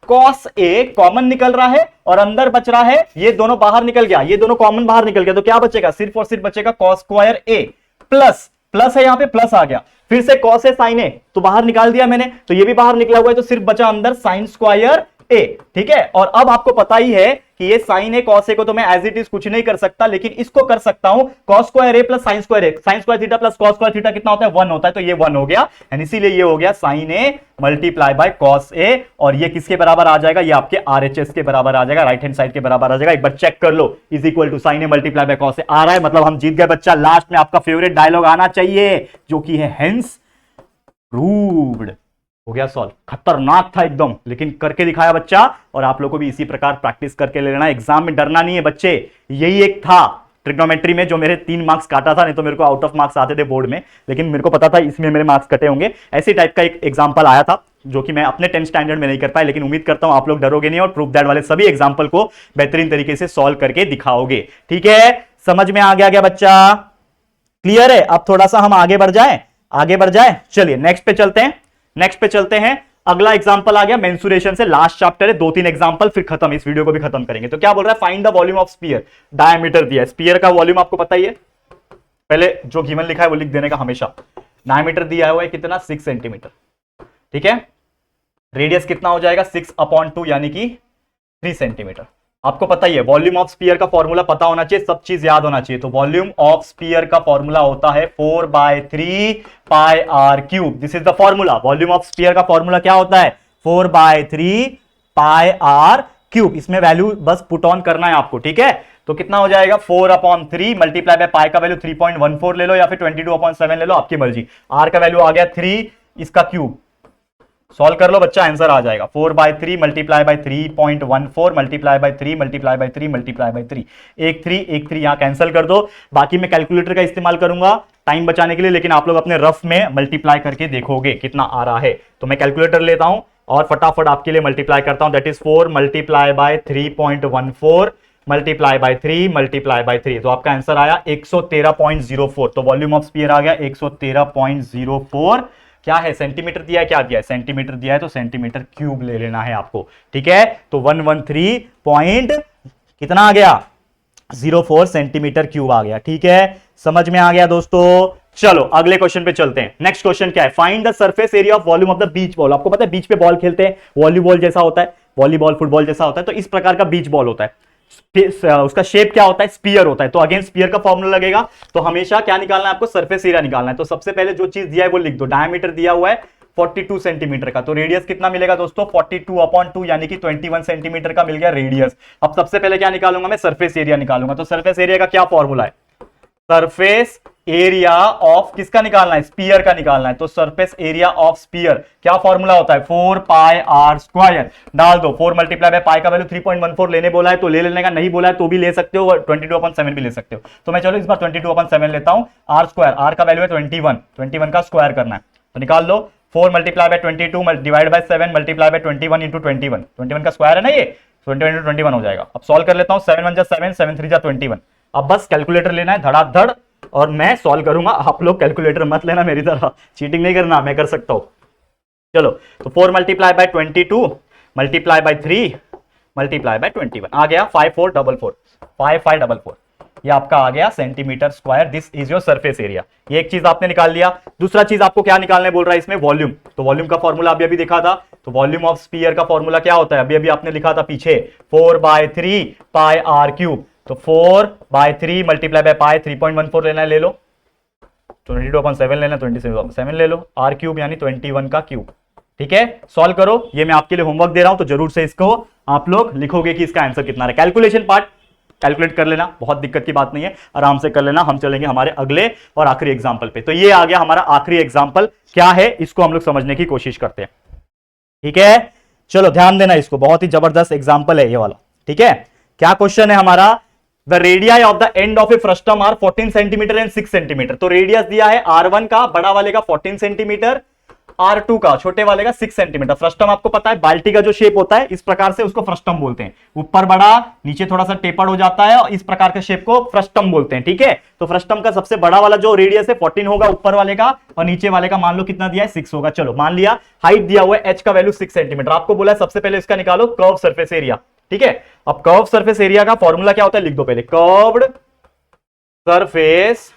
cos a common निकल रहा है और अंदर बच रहा है, ये दोनों बाहर निकल गया, ये दोनों कॉमन बाहर निकल गया, तो क्या बचेगा, सिर्फ और सिर्फ बचेगा कॉस स्क्वायर a प्लस है, यहां पे प्लस आ गया, फिर से कॉस है साइन ए, तो बाहर निकाल दिया मैंने, तो ये भी बाहर निकला हुआ है, तो सिर्फ बचा अंदर साइन स्क्वायर ए। ठीक है, और अब आपको पता ही है कि ये साइन ए कॉस ए को तो मैं एज इट इज कुछ नहीं कर सकता, लेकिन इसको कर सकता हूं cos square A plus sine square A. Sine square theta plus cos square theta कितना होता है? 1 होता है, तो ये 1 हो गया, एंड इसीलिए ये हो गया sine A multiply by cos A, और ये किसके बराबर आ जाएगा? ये आपके आरएचएस के बराबर आ जाएगा, राइट हैंड साइड के बराबर आ जाएगा। एक बार चेक कर लो, is equal to sine A multiply by cos A आ रहा है, मतलब हम जीत गए बच्चा। लास्ट में आपका फेवरेट डायलॉग आना चाहिए जो कि है हेंस प्रूव्ड। हो गया सॉल्व। खतरनाक था एकदम, लेकिन करके दिखाया बच्चा, और आप लोगों को भी इसी प्रकार प्रैक्टिस करके ले लेना। एग्जाम में डरना नहीं है बच्चे। यही एक था ट्रिग्नोमेट्री में जो मेरे 3 मार्क्स काटा था, नहीं तो मेरे को आउट ऑफ मार्क्स आते थे बोर्ड में, लेकिन मेरे को पता था इसमें मेरे मार्क्स कटे होंगे। ऐसे टाइप का एक एग्जाम्पल आया था जो कि मैं अपने 10th स्टैंडर्ड में नहीं कर पाया, लेकिन उम्मीद करता हूं आप लोग डरोगे नहीं और प्रूफ दैट वाले सभी एग्जाम्पल को बेहतरीन तरीके से सॉल्व करके दिखाओगे। ठीक है, समझ में आ गया क्या बच्चा? क्लियर है? अब थोड़ा सा हम आगे बढ़ जाए। चलिए नेक्स्ट पे चलते हैं। अगला एग्जांपल आ गया मेंसुरेशन से, लास्ट चैप्टर है, 2-3 एग्जांपल फिर खत्म, इस वीडियो को भी खत्म करेंगे। तो क्या बोल रहा है? Find the volume of sphere. Diameter दिया है, स्फीयर का वॉल्यूम आपको पता ही है, पहले जो गिवन लिखा है वो लिख देने का हमेशा। डायमीटर दिया हुआ है कितना? 6 सेंटीमीटर। ठीक है, रेडियस कितना हो जाएगा? 6/2 यानी कि 3 सेंटीमीटर। आपको पता ही है वॉल्यूम ऑफ स्फीयर का फॉर्मूला पता होना चाहिए, सब चीज याद होना चाहिए। तो वॉल्यूम ऑफ स्फीयर का फॉर्मूला होता है 4/3 pi R cube. This is the formula. Volume of sphere का फॉर्मूला क्या होता है? 4/3 पाई आर क्यूब। इसमें वैल्यू बस पुट ऑन करना है आपको। ठीक है, तो कितना हो जाएगा? 4/3 मल्टीप्लाई बाय पाई का वैल्यू 3.14 ले लो या फिर 22/7 ले लो, आपकी मर्जी। आर का वैल्यू आ गया 3, इसका क्यूब सॉल्व कर लो बच्चा, आंसर आ जाएगा 4/3 multiply by 3.14 multiply by 3 multiply by 3 multiply by 3। एक 3 यहां कैंसिल कर दो। बाकी मैं कैलकुलेटर का इस्तेमाल करूंगा टाइम बचाने के लिए, लेकिन आप लोग अपने रफ में मल्टीप्लाई करके देखोगे कितना आ रहा है। तो मैं कैलकुलेटर लेता हूं और फटाफट आपके लिए मल्टीप्लाई करता हूं। That is 4 multiply bye 3.14 multiply by 3 multiply by 3, तो आपका आंसर आया 113.04। तो वॉल्यूम ऑफ स्फीयर आ गया 113.04। क्या है? सेंटीमीटर दिया है, क्या दिया है? सेंटीमीटर दिया है, तो सेंटीमीटर क्यूब ले लेना है आपको। ठीक है, तो 113 पॉइंट कितना आ गया? 04 सेंटीमीटर क्यूब आ गया। ठीक है, समझ में आ गया दोस्तों? चलो अगले क्वेश्चन पे चलते हैं। नेक्स्ट क्वेश्चन क्या है? Find the surface area of volume of the beach ball. आपको पता है बीच पे बॉल खेलते हैं, वॉलीबॉल जैसा होता है, वॉलीबॉल फुटबॉल जैसा होता है, तो इस प्रकार का बीच बॉल होता है। उसका शेप क्या होता है? स्पीयर होता है। तो अगेन स्पीयर का फॉर्मूला लगेगा, तो हमेशा क्या निकालना है आपको? सरफेस एरिया निकालना है। तो सबसे पहले जो चीज दिया है वो लिख दो। डायमीटर दिया हुआ है 42 सेंटीमीटर का, तो रेडियस कितना मिलेगा दोस्तों? 42/2 यानी कि 21 सेंटीमीटर का मिल गया रेडियस। अब सबसे पहले क्या निकालूंगा मैं? सरफेस एरिया निकालूंगा। तो सरफेस एरिया का क्या फॉर्मूला है? सरफेस एरिया ऑफ किसका निकालना है? स्पीयर का निकालना है। तो सरफेस एरिया ऑफ स्पीयर क्या फॉर्मूला होता है? 4 पाई आर स्क्वायर। डाल दो, 4 मल्टीप्लाई बाय पाई का वैल्यू 3.14 लेने बोला है तो ले लेने का, नहीं बोला है तो भी ले सकते हो, 22/7 भी ले सकते हो। तो मैं चलो इस बार 22/7 लेता हूं। आर स्क्वायर, आर का वैल्यू है 21 का स्क्वायर करना है, तो निकाल लो। 4 multiply bye 22 divide by 7 multiply by 21 into 21 का स्क्वायर है ना ये, 21 इंटू 21 हो जाएगा। अब सॉल्व कर लेता हूं। 7 1 जा 7, 7 3 जा 21। अब बस कैलकुलेटर लेना है धड़ाधड़, और मैं सॉल्व करूंगा। आप लोग कैलकुलेटर मत लेना मेरी तरह, चीटिंग नहीं करना, मैं कर सकता हूं। चलो, तो 4 multiply bye 22 multiply by 3 multiply by 21 आ गया 5444, 5544। ये आपका आ गया centimetre square. This is your surface area. ये एक चीज आपने निकाल लिया। दूसरा चीज आपको क्या निकालने बोल रहा है इसमें? वॉल्यूम। तो वॉल्यूम का फॉर्मूला अभी देखा था। तो वॉल्यूम ऑफ स्फीयर का फॉर्मूला क्या होता है? अभी आपने लिखा था पीछे, 4/3 पाई आर क्यूब। तो 4/3 मल्टीप्लाई बाय पाई 3.14 लेना है, ले लो। 22/7 लेना, 27/7 ले लो। आर क्यूब यानी 21 का क्यूब। ठीक है, सॉल्व करो। ये मैं आपके लिए होमवर्क दे रहा हूं, तो जरूर से इसको आप लोग लिखोगे कि इसका आंसर कितना है। कैलकुलेशन पार्ट कैलकुलेट कर लेना, बहुत दिक्कत की बात नहीं है, आराम से कर लेना। हम चलेंगे हमारे अगले और आखिरी एग्जाम्पल पे। तो ये आ गया हमारा आखिरी एग्जाम्पल। क्या है इसको हम लोग समझने की कोशिश करते हैं। ठीक है, चलो ध्यान देना, इसको बहुत ही जबरदस्त एग्जाम्पल है ये वाला। ठीक है, क्या क्वेश्चन है हमारा? The radii of the end of a frustum are 14 centimetre and 6 centimetre. तो रेडियस दिया है R1 का, बड़ा वाले का 14 सेंटीमीटर, R2 का छोटे वाले का 6 सेंटीमीटर। फ्रस्टम आपको पता है बाल्टी का जो शेप होता है, इस प्रकार से उसको फ्रस्टम बोलते हैं। ऊपर बड़ा, नीचे थोड़ा सा टेपर्ड हो जाता है, और इस प्रकार के शेप को फ्रस्टम बोलते हैं। ठीक है, तो फ्रस्टम का सबसे बड़ा वाला जो रेडियस है 14 होगा ऊपर वाले का, और नीचे वाले का मान लो कितना दिया है? 6 होगा। चलो मान लिया। हाइट दिया हुआ है, h का वैल्यू 6 सेंटीमीटर। आपको बोला है सबसे पहले इसका निकालो कर्व सरफेस एरिया। ठीक है, अब कर्व सरफेस एरिया का फॉर्मूला क्या होता है? लिख दो पहले, curved surface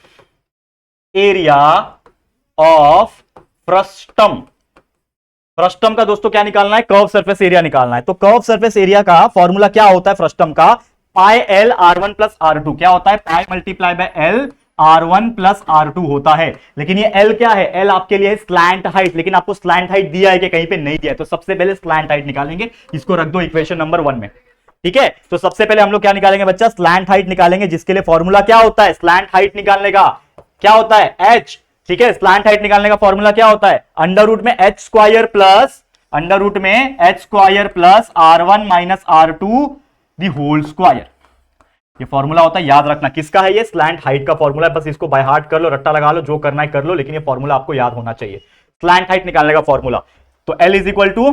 area of frustum. Frustum का दोस्तों क्या निकालना है? कर्व सरफेस एरिया निकालना है। तो कर्व सरफेस एरिया का फॉर्मूला क्या होता है फ्रस्टम का? Pi L R1 plus R2। क्या होता है? पाई multiply by L R1 plus R2 होता है। लेकिन ये L क्या है? L आपके लिए है स्लैंट हाइट, लेकिन आपको स्लैंट हाइट दिया है कि कहीं पे नहीं दिया है। तो सबसे पहले स्लैंट हाइट निकालेंगे, इसको रख दो इक्वेशन नंबर 1 में। ठीक है, तो सबसे पहले हम लोग क्या निकालेंगे बच्चा? स्लैंट हाइट निकालेंगे, जिसके लिए फॉर्मूला क्या होता है? स्लैंट हाइट निकालने का क्या होता है? H। ठीक है, स्लैंट हाइट निकालने का फॉर्मूला क्या होता है? अंडर रूट में H square plus R1 minus R2 the whole square. ये फॉर्मूला होता है, याद रखना। किसका है ये? स्लैंट हाइट का फॉर्मूला है। बस इसको बाय हार्ट कर लो, रट्टा लगा लो, जो करना है कर लो, लेकिन ये फॉर्मूला आपको याद होना चाहिए। स्लैंट हाइट निकालने का फॉर्मूला, तो L is equal to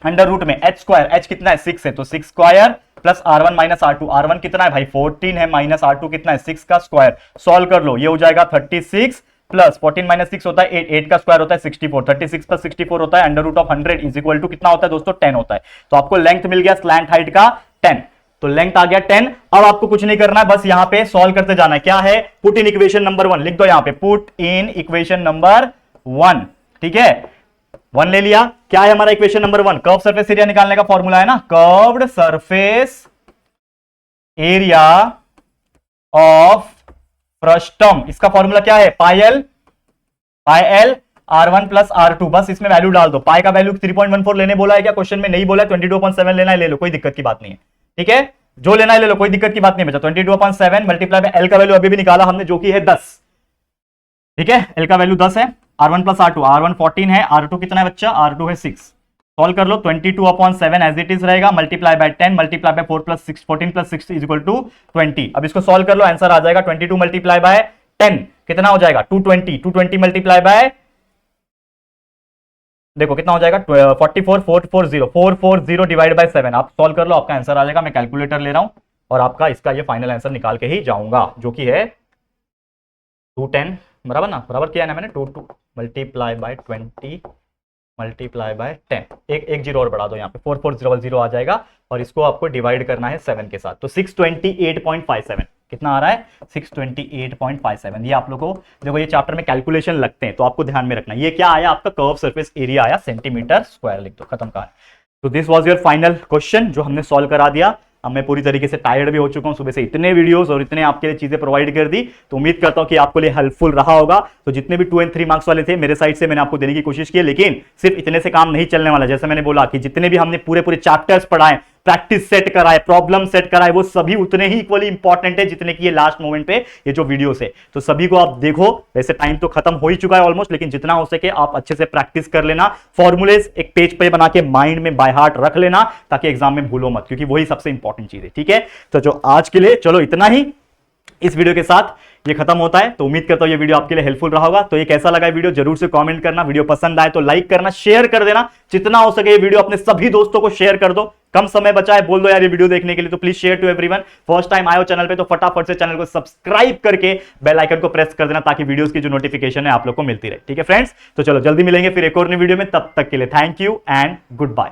under root में H स्क्वायर। H कितना है? 6 है, तो 6 square plus R1 minus R2। R1 कितना है भाई? 14 है, माइनस R2 कितना है? 6 का स्क्वायर। सॉल्व कर लो, ये हो जाएगा 36 प्लस 14 माइनस 6 होता है 8, 8 का स्क्वायर होता है 64, 36 प्लस 64 होता है under root of 100 is equal to कितना होता है दोस्तों? 10 होता है। तो आपको लेंथ मिल गया स्लैंट हाइट का 10। तो लेंथ आ गया 10। अब आपको कुछ नहीं करना है, बस यहां पे सॉल्व करते जाना है। क्या है? पुट इन इक्वेशन नंबर 1 लिख दो यहां पे, पुट इन इक्वेशन नंबर 1। ठीक है, 1 ले लिया। क्या है हमारा equation number 1? Curve surface area निकालने का फॉर्मूला है ना, curved surface area of frustum. इसका फॉर्मूला क्या है? Pi L R1 plus R2। बस इसमें वैल्यू डाल दो। पाई का वैल्यू 3.14 लेने बोला है क्या? क्वेश्चन में नहीं बोला। 22.7 लेना है, ले लो, कोई दिक्कत की बात नहीं है। ठीक है, जो लेना है ले लो, कोई दिक्कत की बात नहीं बचा। 22.7 मल्टीप्लाई बाय एल का वैल्यू अभी भी निकाला हमने, जो कि है 10। ठीक है, एल का वैल्यू 10 है। R1 प्लस R2, R1 14 है, R2 कितना है बच्चा? R2 है 6। सॉल्व कर लो, 22/7 एज इट इज रहेगा, multiply by 10 multiply by 4 plus 6, 14 plus 6 is equal to 20। अब इसको सॉल्व कर लो, आंसर आ जाएगा 22 मल्टीप्लाई बाय 10 कितना हो जाएगा? 220। 220 मल्टीप्लाई बाय देखो कितना हो जाएगा? 440 डिवाइड बाय 7। आप सॉल्व कर लो, आपका आंसर आ जाएगा। मैं कैलकुलेटर ले रहा हूं और आपका इसका ये फाइनल आंसर निकाल के ही जाऊंगा, जो कि है 210। बराबर ना? बराबर किया है ना मैंने? 2 मल्टीप्लाई बाय 20 मल्टीप्लाई बाय 10, एक जीरो और बढ़ा दो यहाँ पे, 4400 आ जाएगा। और इसको आपको डिवाइड करना है 7 के साथ, तो 628.57 कितना आ रहा है? 628.57। ये आप लोगों को देखो, ये चैप्टर में कैलकुलेशन लगते हैं, तो आपको ध्यान में रखना। ये क्या आया आपका? कर्व सरफेस एरिया आया, सेंटीमीटर स्क्वायर लिख दो, खत्म कहानी। तो this was your final question, जो हमने सॉल्व करा दिया। अब मैं पूरी तरीके से टायर्ड भी हो चुका हूं, सुबह से इतने वीडियोस और इतने आपके लिए चीजें प्रोवाइड कर दी, तो उम्मीद करता हूं कि आपके लिए हेल्पफुल रहा होगा। तो जितने भी 2 और 3 मार्क्स वाले थे मेरे साइड से मैंने आपको देने की कोशिश की, लेकिन सिर्फ इतने से काम नहीं चलने वाला। जैसे मैंने बोला कि जितने भी हमने पूरे चैप्टर्स पढ़ाए, प्रैक्टिस सेट कराए, प्रॉब्लम सेट कराए, वो सभी उतने ही इक्वली इंपॉर्टेंट है जितने की ये लास्ट मोमेंट पे ये जो वीडियोस है। तो सभी को आप देखो, वैसे टाइम तो खत्म हो ही चुका है ऑलमोस्ट, लेकिन जितना हो सके आप अच्छे से प्रैक्टिस कर लेना। फॉर्मूलेज एक पेज पे बना के माइंड में बाय हार्ट रख लेना, ताकि एग्जाम में भूलो मत, क्योंकि वही सबसे इंपॉर्टेंट चीज है। ठीक है, तो जो आज के लिए चलो इतना ही, इस वीडियो के साथ ये खत्म होता है। तो उम्मीद करता हूं ये वीडियो आपके लिए हेल्पफुल रहा होगा। तो ये कैसा लगा वीडियो जरूर से कमेंट करना। वीडियो पसंद आए तो लाइक करना, शेयर कर देना, जितना हो सके ये वीडियो अपने सभी दोस्तों को शेयर कर दो। कम समय बचा है, बोल दो यार ये वीडियो देखने के लिए, तो please share to everyone. First time आए हो चैनल पे तो फटाफट से चैनल को सब्सक्राइब करके बेल आइकन को प्रेस कर देना, ताकि वीडियोस की जो नोटिफिकेशन है आप लोग को मिलती रहे। ठीक है फ्रेंड्स, तो चलो जल्दी मिलेंगे फिर एक और नई वीडियो में। तब तक के लिए thank you and good bye.